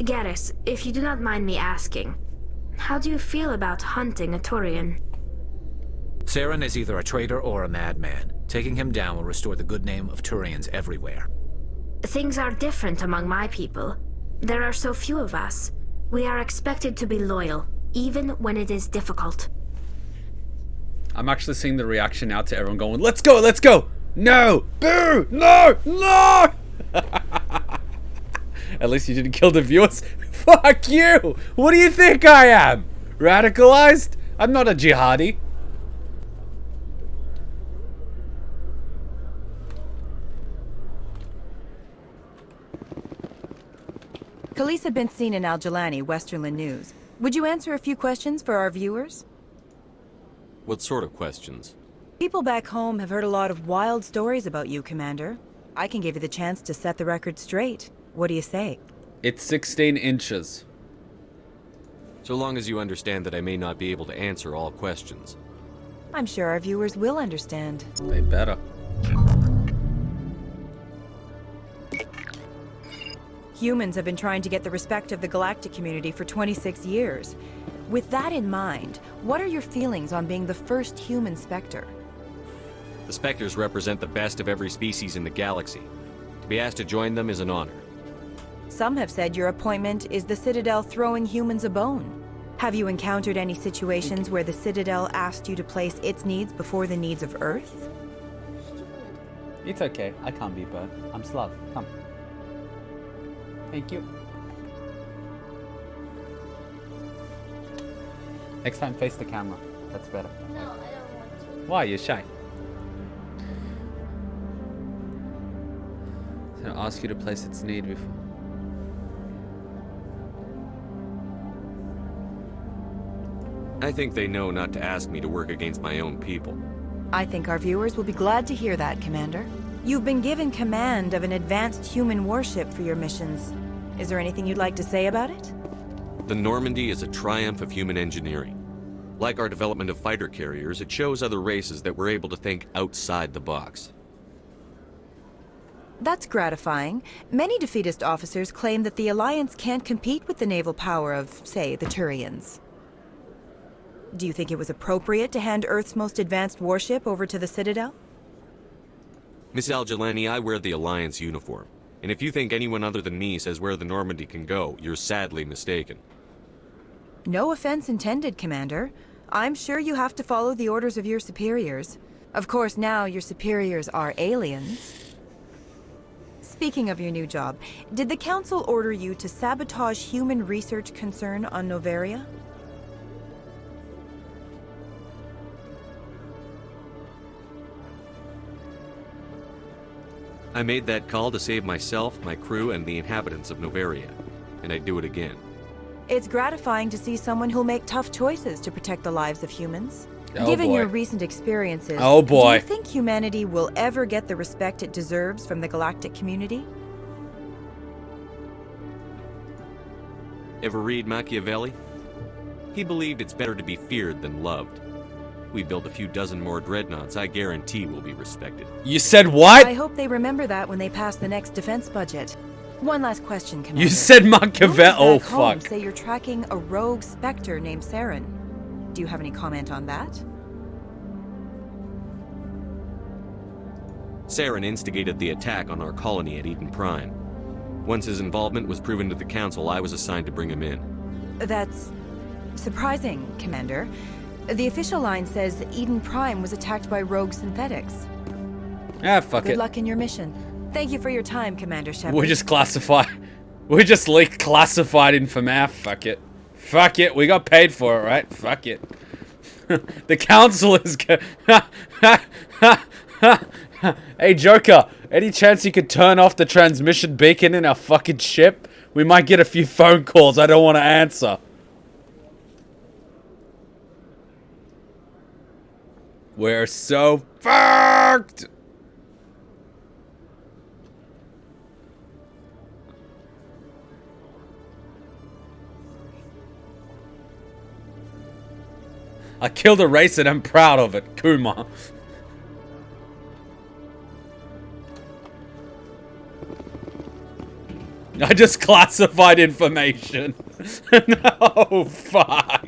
Speaker 17: Garrus, if you do not mind me asking, how do you feel about hunting a Turian?
Speaker 12: Saren is either a traitor or a madman. Taking him down will restore the good name of Turians everywhere.
Speaker 17: Things are different among my people. There are so few of us. We are expected to be loyal, even when it is difficult.
Speaker 1: I'm actually seeing the reaction now to everyone going, let's go, let's go! No! Boo! No! No! At least you didn't kill the viewers. Fuck you! What do you think I am? Radicalized? I'm not a jihadi.
Speaker 16: Khalees had been seen in Al-Jalani, Westerland News. Would you answer a few questions for our viewers?
Speaker 3: What sort of questions?
Speaker 16: People back home have heard a lot of wild stories about you, Commander. I can give you the chance to set the record straight. What do you say?
Speaker 1: It's 16 inches.
Speaker 3: So long as you understand that I may not be able to answer all questions.
Speaker 16: I'm sure our viewers will understand.
Speaker 1: They better.
Speaker 16: Humans have been trying to get the respect of the galactic community for 26 years. With that in mind, what are your feelings on being the first human Spectre?
Speaker 3: The Spectres represent the best of every species in the galaxy. To be asked to join them is an honor.
Speaker 16: Some have said your appointment is the Citadel throwing humans a bone. Have you encountered any situations where the Citadel asked you to place its needs before the needs of Earth?
Speaker 1: It's okay. I can't be burnt. I'm Slav. Come. Thank you. Next time, face the camera. That's better.
Speaker 8: No, I don't want to.
Speaker 1: Why? You're shy. So I'll ask you to place its need before.
Speaker 3: I think they know not to ask me to work against my own people.
Speaker 16: I think our viewers will be glad to hear that, Commander. You've been given command of an advanced human warship for your missions. Is there anything you'd like to say about it?
Speaker 3: The Normandy is a triumph of human engineering. Like our development of fighter carriers, it shows other races that we're able to think outside the box.
Speaker 16: That's gratifying. Many defeatist officers claim that the Alliance can't compete with the naval power of, say, the Turians. Do you think it was appropriate to hand Earth's most advanced warship over to the Citadel?
Speaker 3: Miss Al-Jalani, I wear the Alliance uniform. And if you think anyone other than me says where the Normandy can go, you're sadly mistaken.
Speaker 16: No offense intended, Commander. I'm sure you have to follow the orders of your superiors. Of course, now your superiors are aliens. Speaking of your new job, did the Council order you to sabotage human research concern on Noveria?
Speaker 3: I made that call to save myself, my crew, and the inhabitants of Noveria. And I'd do it again.
Speaker 16: It's gratifying to see someone who'll make tough choices to protect the lives of humans.
Speaker 1: Oh,
Speaker 16: Given
Speaker 1: boy.
Speaker 16: your recent experiences,
Speaker 1: oh boy.
Speaker 16: do you think humanity will ever get the respect it deserves from the galactic community?
Speaker 3: Ever read Machiavelli? He believed it's better to be feared than loved. We build a few dozen more dreadnoughts, I guarantee we'll be respected.
Speaker 1: You said what?
Speaker 16: I hope they remember that when they pass the next defense budget. One last question, Commander.
Speaker 1: You said Machiavelli. Oh,
Speaker 16: Back home,
Speaker 1: fuck.
Speaker 16: say you're tracking a rogue Spectre named Saren. Do you have any comment on that?
Speaker 3: Saren instigated the attack on our colony at Eden Prime. Once his involvement was proven to the Council, I was assigned to bring him in.
Speaker 16: That's surprising, Commander. The official line says that Eden Prime was attacked by rogue synthetics.
Speaker 1: Ah, fuck it.
Speaker 16: Good luck in your mission. Thank you for your time, Commander Shepard.
Speaker 1: We just we just leaked classified information. Fuck it. Fuck it. We got paid for it, right? Fuck it. The Council is Hey, Joker. Any chance you could turn off the transmission beacon in our fucking ship? We might get a few phone calls I don't want to answer. We're so fucked! I killed a race and I'm proud of it, Kuma. I just classified information. No, fuck.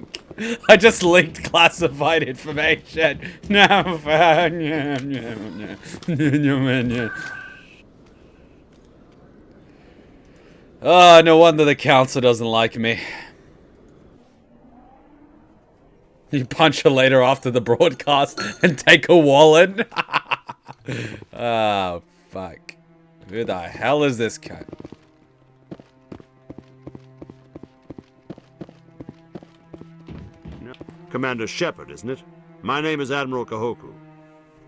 Speaker 1: I just leaked classified information. No, fuck. Oh, no wonder the council doesn't like me. You punch her later after the broadcast and take her wallet. Oh, fuck. Who the hell is this cunt?
Speaker 18: Commander Shepard, isn't it? My name is Admiral Kahoku.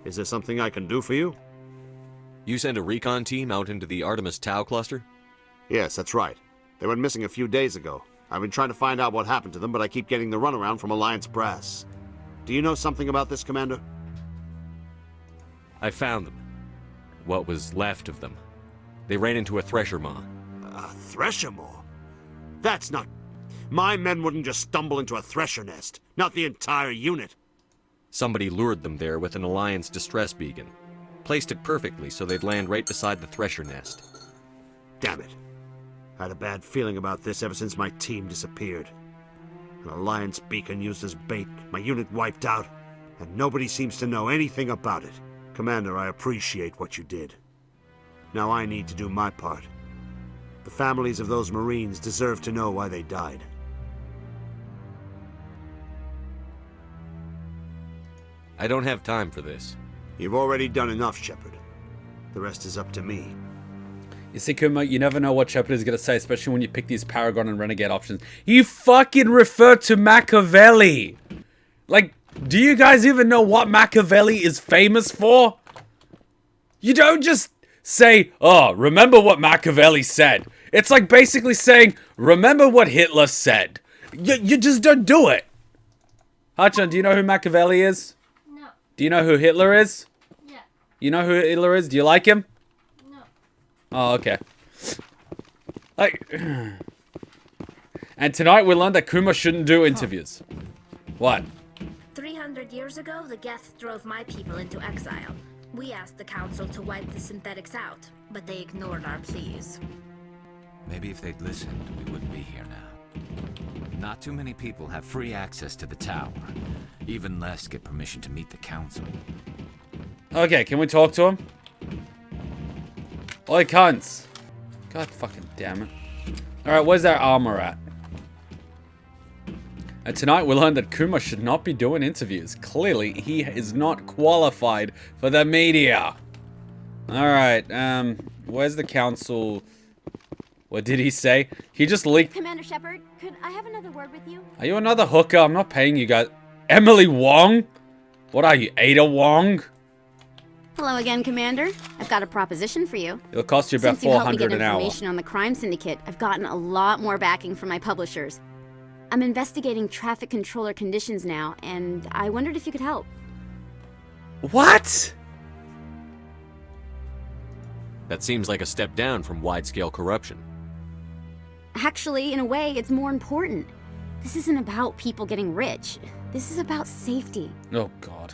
Speaker 18: Is there something I can do for you?
Speaker 3: You sent a recon team out into the Artemis Tau cluster?
Speaker 18: Yes, that's right. They went missing a few days ago. I've been trying to find out what happened to them, but I keep getting the runaround from Alliance brass. Do you know something about this, Commander?
Speaker 3: I found them. What was left of them. They ran into a thresher maw.
Speaker 18: A thresher maw? That's not... My men wouldn't just stumble into a thresher nest. Not the entire unit.
Speaker 3: Somebody lured them there with an Alliance distress beacon. Placed it perfectly so they'd land right beside the thresher nest.
Speaker 18: Damn it. I had a bad feeling about this ever since my team disappeared. An Alliance beacon used as bait, my unit wiped out, and nobody seems to know anything about it. Commander, I appreciate what you did. Now I need to do my part. The families of those Marines deserve to know why they died.
Speaker 3: I don't have time for this.
Speaker 18: You've already done enough, Shepard. The rest is up to me.
Speaker 1: You see, Kuma, you never know what Shepard is going to say, especially when you pick these Paragon and Renegade options. You fucking refer to Machiavelli! Like, do you guys even know what Machiavelli is famous for? You don't just say, oh, remember what Machiavelli said. It's like basically saying, remember what Hitler said. You just don't do it. Hachan, do you know who Machiavelli is?
Speaker 8: No.
Speaker 1: Do you know who Hitler is?
Speaker 8: Yeah.
Speaker 1: You know who Hitler is? Do you like him?
Speaker 8: No.
Speaker 1: Oh, okay. Like, and tonight we learned that Kuma shouldn't do interviews. What?
Speaker 17: 300 years ago, the Geth drove my people into exile. We asked the council to wipe the synthetics out, but they ignored our pleas.
Speaker 12: Maybe if they'd listened, we wouldn't be here now. Not too many people have free access to the tower. Even less get permission to meet the council.
Speaker 1: Okay, can we talk to him? Oi, cunts. God fucking damn it. Alright, where's our armor at? And tonight we learned that Kuma should not be doing interviews. Clearly, he is not qualified for the media. Alright, where's the council? What did he say? He just leaked...
Speaker 19: Commander Shepard, could I have another word with you?
Speaker 1: Are you another hooker? I'm not paying you guys. Emily Wong? What are you, Ada Wong?
Speaker 19: Hello again, Commander. I've got a proposition for you.
Speaker 1: It'll cost you about
Speaker 19: Since you helped me
Speaker 1: $400
Speaker 19: get
Speaker 1: an hour.
Speaker 19: information on the crime syndicate, I've gotten a lot more backing from my publishers. I'm investigating traffic controller conditions now, and I wondered if you could help.
Speaker 1: What?
Speaker 3: That seems like a step down from wide-scale corruption.
Speaker 19: Actually, in a way, it's more important. This isn't about people getting rich. This is about safety.
Speaker 1: Oh, God.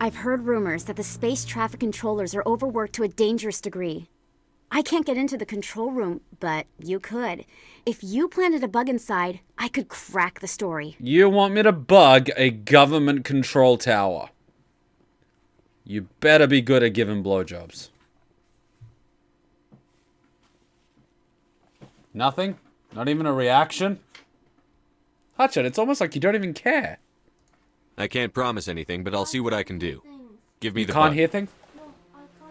Speaker 19: I've heard rumors that the space traffic controllers are overworked to a dangerous degree. I can't get into the control room, but you could. If you planted a bug inside, I could crack the story.
Speaker 1: You want me to bug a government control tower? You better be good at giving blowjobs. Nothing? Not even a reaction? Hutchin, it's almost like you don't even care.
Speaker 3: I can't promise anything, but I'll see what I can do. Give me
Speaker 1: You
Speaker 3: the
Speaker 1: can't
Speaker 3: bug.
Speaker 1: hear things?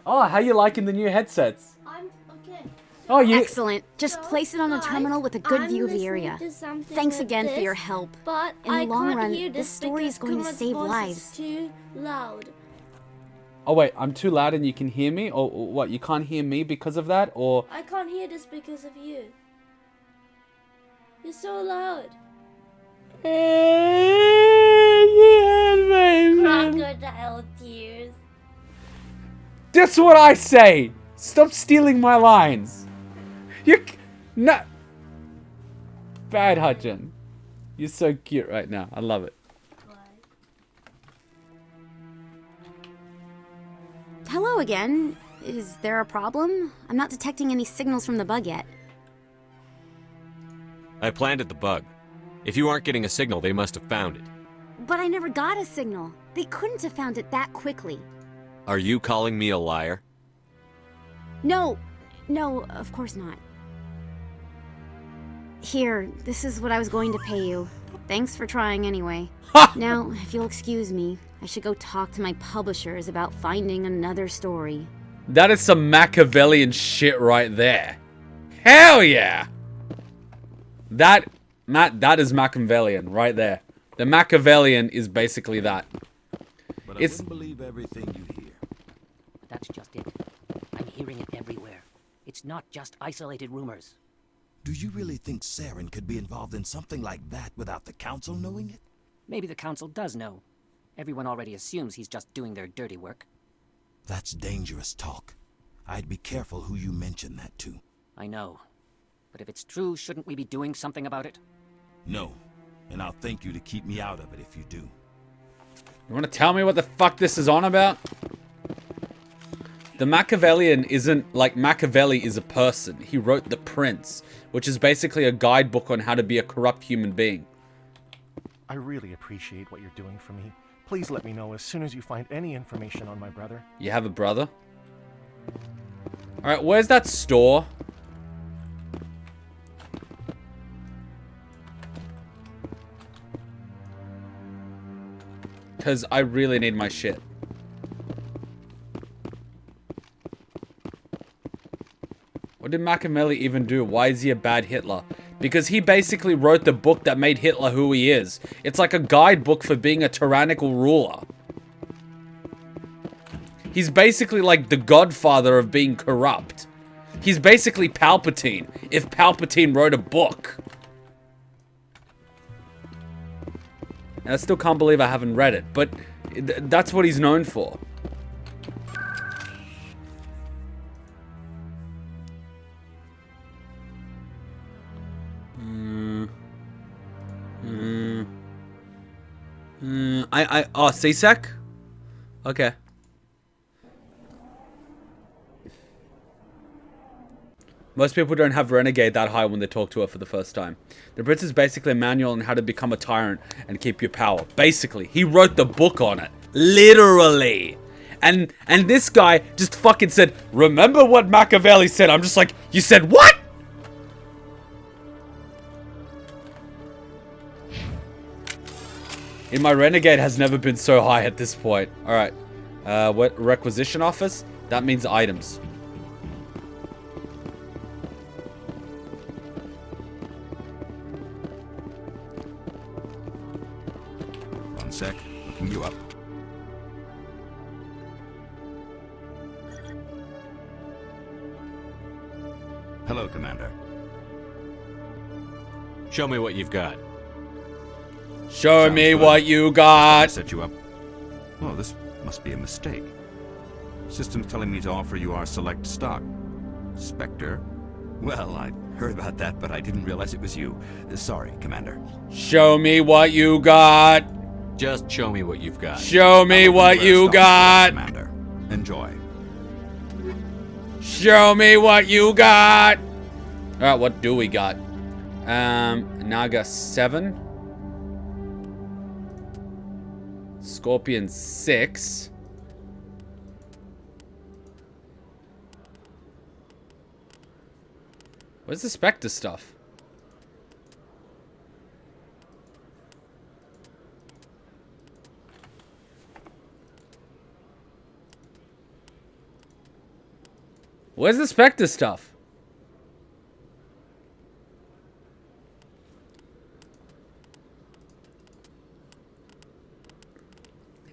Speaker 1: Oh, how you liking the new headsets?
Speaker 8: I'm okay.
Speaker 1: Oh, you...
Speaker 19: Excellent. Just place it on a terminal with a good view of the area. Thanks again for your help.
Speaker 8: But
Speaker 19: In the long run, this story is going to save lives.
Speaker 8: Too loud.
Speaker 1: Oh, wait, I'm too loud and you can hear me? Or what, you can't hear me because of that? Or...
Speaker 8: I can't hear this because of you. You're so loud. Crocodile tears.
Speaker 1: That's what I say! Stop stealing my lines! You're... not... Bad, Hutchin. You're so cute right now. I love it.
Speaker 19: Hello again. Is there a problem? I'm not detecting any signals from the bug yet.
Speaker 3: I planted the bug. If you aren't getting a signal, they must have found it.
Speaker 19: But I never got a signal. They couldn't have found it that quickly.
Speaker 3: Are you calling me a liar?
Speaker 19: No, of course not. Here, this is what I was going to pay you. Thanks for trying anyway. Now, if you'll excuse me, I should go talk to my publishers about finding another story.
Speaker 1: That is some Machiavellian shit right there. Hell yeah! That is Machiavellian right there. The Machiavellian is basically that.
Speaker 20: But I wouldn't believe everything you hear.
Speaker 21: That's just it. I'm hearing it everywhere. It's not just isolated rumors.
Speaker 20: Do you really think Saren could be involved in something like that without the Council knowing it?
Speaker 21: Maybe the Council does know. Everyone already assumes he's just doing their dirty work.
Speaker 20: That's dangerous talk. I'd be careful who you mention that to.
Speaker 21: I know. But if it's true, shouldn't we be doing something about it?
Speaker 20: No. And I'll thank you to keep me out of it if you do.
Speaker 1: You want to tell me what the fuck this is on about? The Machiavellian isn't like Machiavelli is a person. He wrote The Prince, which is basically a guidebook on how to be a corrupt human being.
Speaker 22: I really appreciate what you're doing for me. Please let me know as soon as you find any information on my brother.
Speaker 1: You have a brother? Alright, where's that store? Because I really need my shit. What did Machiavelli even do? Why is he a bad Hitler? Because he basically wrote the book that made Hitler who he is. It's like a guidebook for being a tyrannical ruler. He's basically like the godfather of being corrupt. He's basically Palpatine, if Palpatine wrote a book. And I still can't believe I haven't read it, but that's what he's known for. Oh, CSEC? Okay. Most people don't have Renegade that high when they talk to it for the first time. The Prince is basically a manual on how to become a tyrant and keep your power. Basically, he wrote the book on it. Literally. And this guy just fucking said, remember what Machiavelli said? I'm just like, you said what? In my Renegade has never been so high at this point. Alright. What requisition office? That means items.
Speaker 12: One sec. Looking you up. Hello, Commander.
Speaker 3: Show me what you've got.
Speaker 1: Show me what you got.
Speaker 12: Set you up. Well, this must be a mistake. System's telling me to offer you our select stock. Spectre? Well, I heard about that, but I didn't realize it was you. Sorry, Commander.
Speaker 1: Show me what you got.
Speaker 3: Just show me what you've got.
Speaker 1: Show me what you got.
Speaker 12: Commander, enjoy.
Speaker 1: Show me what you got. Alright, what do we got? Naga 7. Scorpion 6. Where's the Spectre stuff? Where's the Spectre stuff?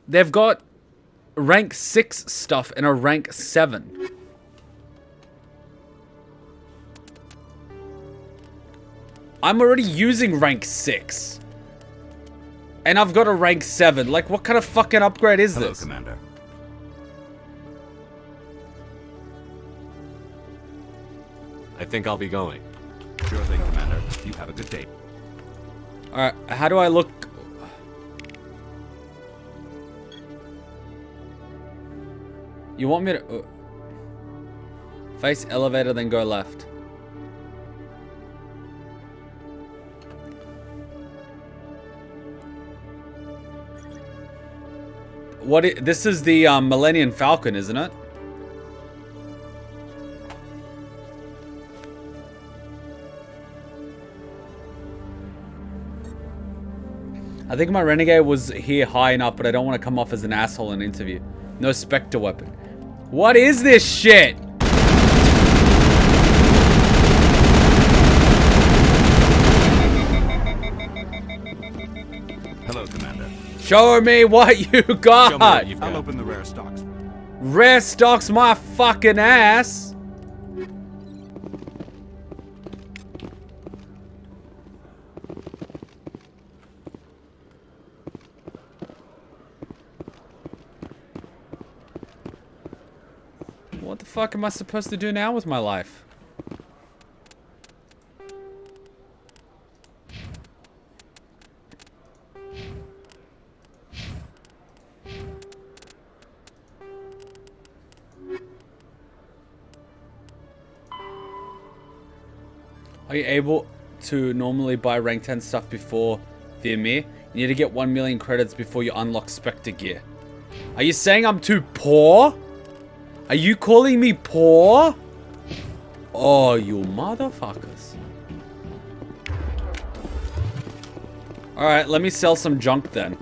Speaker 1: They've got rank 6 stuff and a rank 7. I'm already using rank 6. And I've got a rank 7. Like, what kind of fucking upgrade is this?
Speaker 12: Hello, Commander.
Speaker 3: I think I'll be going.
Speaker 12: Sure thing, Commander. You have a good day.
Speaker 1: Alright, how do I look? You want me to... face elevator, then go left. This is the Millennium Falcon, isn't it? I think my Renegade was here high enough, but I don't want to come off as an asshole in an interview. No Spectre weapon. What is this shit?
Speaker 12: Hello, Commander.
Speaker 1: Show me what you got.
Speaker 12: Show me what you've got. I'll open the rare stocks.
Speaker 1: Rare stocks my fucking ass. What the fuck am I supposed to do now with my life? Are you able to normally buy rank 10 stuff before the Emir? You need to get 1 million credits before you unlock Spectre gear. Are you saying I'm too poor? Are you calling me poor? Oh, you motherfuckers. Alright, let me sell some junk then.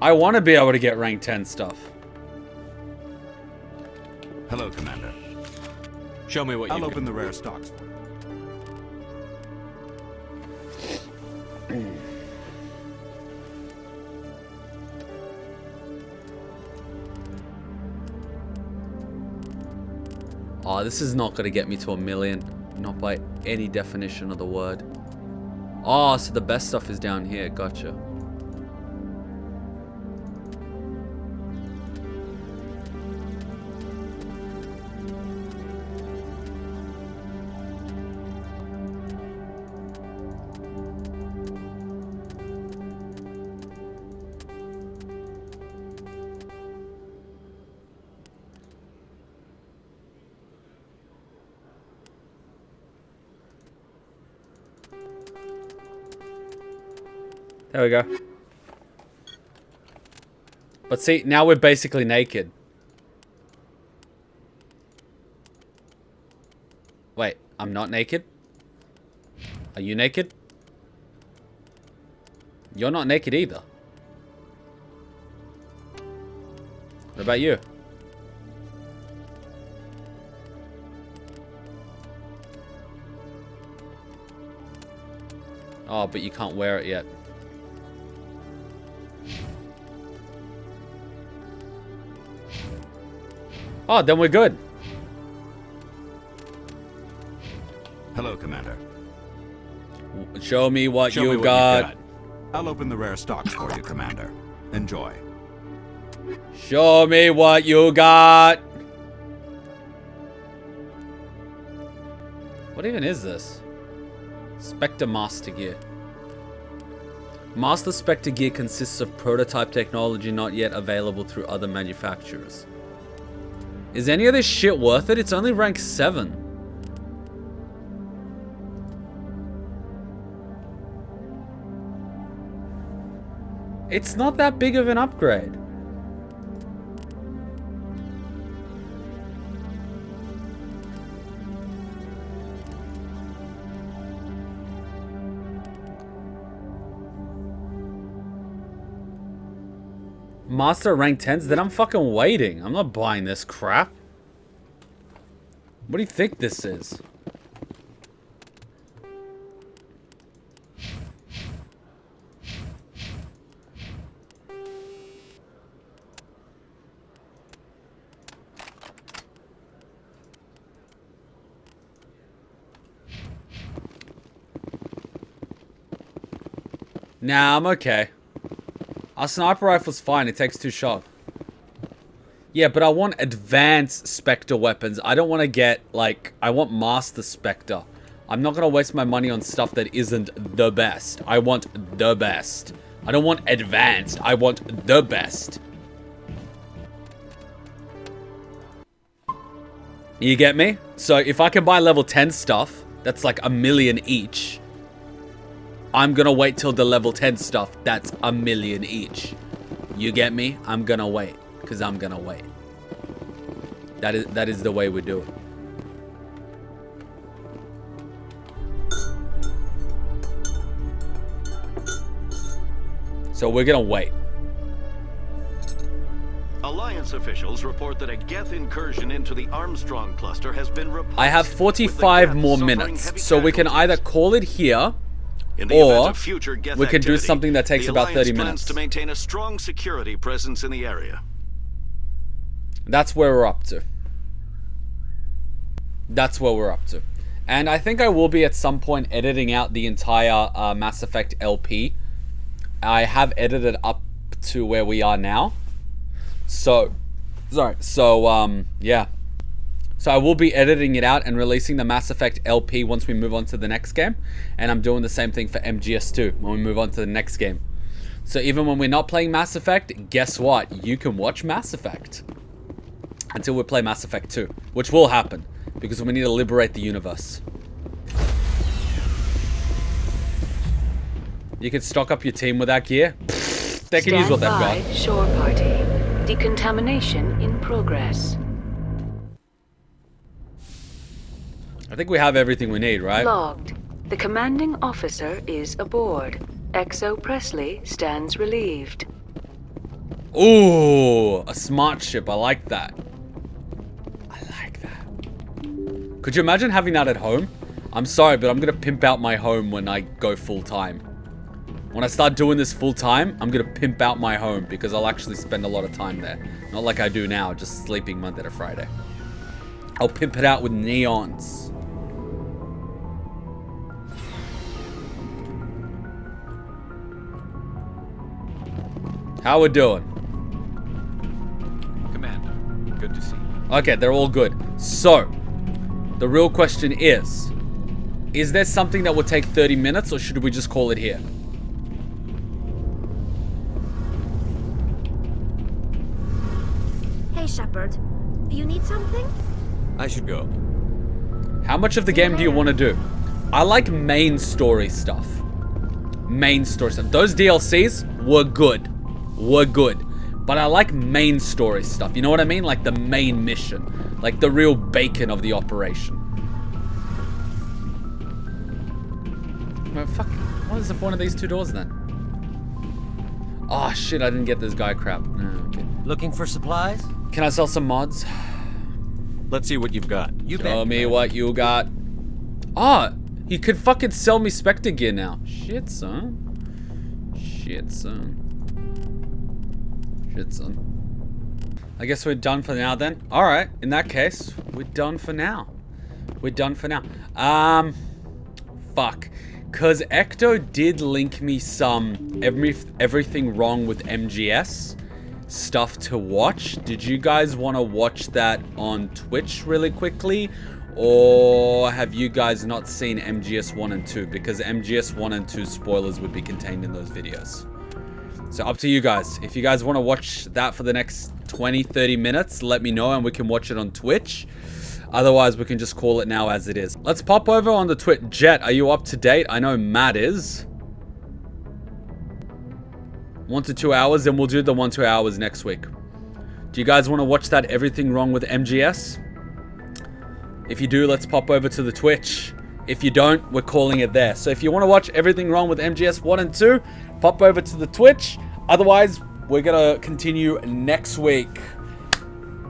Speaker 1: I want to be able to get rank 10 stuff.
Speaker 12: Hello, Commander.
Speaker 3: Show me what you
Speaker 12: I'll
Speaker 3: got.
Speaker 12: open the rare stocks.
Speaker 1: Oh, this is not going to get me to 1 million. Not by any definition of the word. Oh, so the best stuff is down here. Gotcha. There we go. But see, now we're basically naked. Wait, I'm not naked? Are you naked? You're not naked either. What about you? Oh, but you can't wear it yet. Oh, then we're good.
Speaker 12: Hello, Commander.
Speaker 1: Show me what you got.
Speaker 12: I'll open the rare stocks for you, Commander. Enjoy.
Speaker 1: Show me what you got. What even is this? Spectre Master Gear. Master Spectre Gear consists of prototype technology not yet available through other manufacturers. Is any of this shit worth it? It's only rank 7. It's not that big of an upgrade. Master rank 10s? Then I'm fucking waiting. I'm not buying this crap. What do you think this is? Nah, I'm okay. Our sniper rifle's fine, it takes 2 shots. Yeah, but I want advanced Spectre weapons. I don't want to get, like, I want Master Spectre. I'm not going to waste my money on stuff that isn't the best. I want the best. I don't want advanced. I want the best. You get me? So if I can buy level 10 stuff, that's like 1 million each. I'm gonna wait till the level 10 stuff, that's 1 million each. You get me? I'm gonna wait, because I'm gonna wait. That is the way we do it. So we're gonna wait.
Speaker 14: Alliance officials report that a Geth incursion into the Armstrong cluster has been repulsed.
Speaker 1: I have 45 more minutes, so we can either call it here, or we can do something that takes about 30 minutes.
Speaker 14: Plans to maintain a strong security presence in the area.
Speaker 1: That's where we're up to. That's where we're up to. And I think I will be at some point editing out the entire Mass Effect LP. I have edited up to where we are now. So, sorry. So, yeah. So I will be editing it out and releasing the Mass Effect LP once we move on to the next game. And I'm doing the same thing for MGS2 when we move on to the next game. So even when we're not playing Mass Effect, guess what? You can watch Mass Effect. Until we play Mass Effect 2. Which will happen. Because we need to liberate the universe. You can stock up your team with that gear. They can use what they've got.
Speaker 4: Stand by, shore party. Decontamination in progress.
Speaker 1: I think we have everything we need, right?
Speaker 4: Logged. The commanding officer is aboard. XO Presley stands relieved.
Speaker 1: Ooh, a smart ship. I like that. I like that. Could you imagine having that at home? I'm sorry, but I'm going to pimp out my home when I go full time. When I start doing this full time, I'm going to pimp out my home because I'll actually spend a lot of time there. Not like I do now, just sleeping Monday to Friday. I'll pimp it out with neons. How we doing?
Speaker 3: Commander, good to see you.
Speaker 1: Okay, they're all good. So, the real question is there something that will take 30 minutes or should we just call it here?
Speaker 17: Hey, Shepard. You need something?
Speaker 3: I should go.
Speaker 1: How much of the game do you want to do? I like main story stuff. Main story stuff. Those DLCs were good. But I like main story stuff. You know what I mean? Like the main mission. Like the real bacon of the operation. Well, fuck. What is the point of these two doors then? Oh shit, I didn't get this guy crap. Okay.
Speaker 21: Looking for supplies?
Speaker 1: Can I sell some mods?
Speaker 3: Let's see what you've got.
Speaker 1: Show me what you got. Ah, he could fucking sell me Spectre gear now. Shit, son. Shit, son. I guess we're done for now then. Alright, in that case, we're done for now. Fuck. Cause Ecto did link me some everything wrong with MGS stuff to watch. Did you guys want to watch that on Twitch really quickly? Or have you guys not seen MGS 1 and 2? Because MGS 1 and 2 spoilers would be contained in those videos. So up to you guys. If you guys want to watch that for the next 20-30 minutes, let me know and we can watch it on Twitch. Otherwise, we can just call it now as it is. Let's pop over on the Twitch. Jet, are you up to date? I know Matt is. 1 to 2 hours, then we'll do the 1 to 2 hours next week. Do you guys want to watch that Everything Wrong with MGS? If you do, let's pop over to the Twitch. If you don't, we're calling it there. So if you want to watch Everything Wrong with MGS 1 and 2, pop over to the Twitch. Otherwise, we're going to continue next week.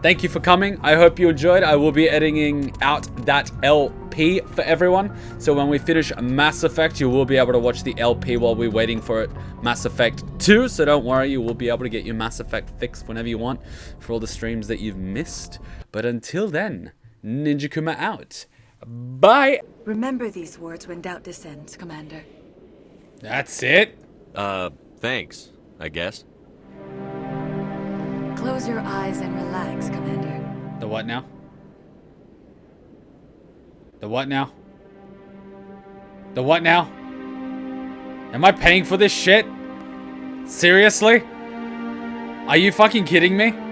Speaker 1: Thank you for coming. I hope you enjoyed. I will be editing out that LP for everyone. So when we finish Mass Effect, you will be able to watch the LP while we're waiting for it. Mass Effect 2. So don't worry, you will be able to get your Mass Effect fix whenever you want for all the streams that you've missed. But until then, Ninja Kuma out. Bye.
Speaker 16: Remember these words when doubt descends, Commander.
Speaker 1: That's it.
Speaker 3: Thanks, I guess.
Speaker 16: Close your eyes and relax, Commander.
Speaker 1: The what now? The what now? The what now? Am I paying for this shit? Seriously? Are you fucking kidding me?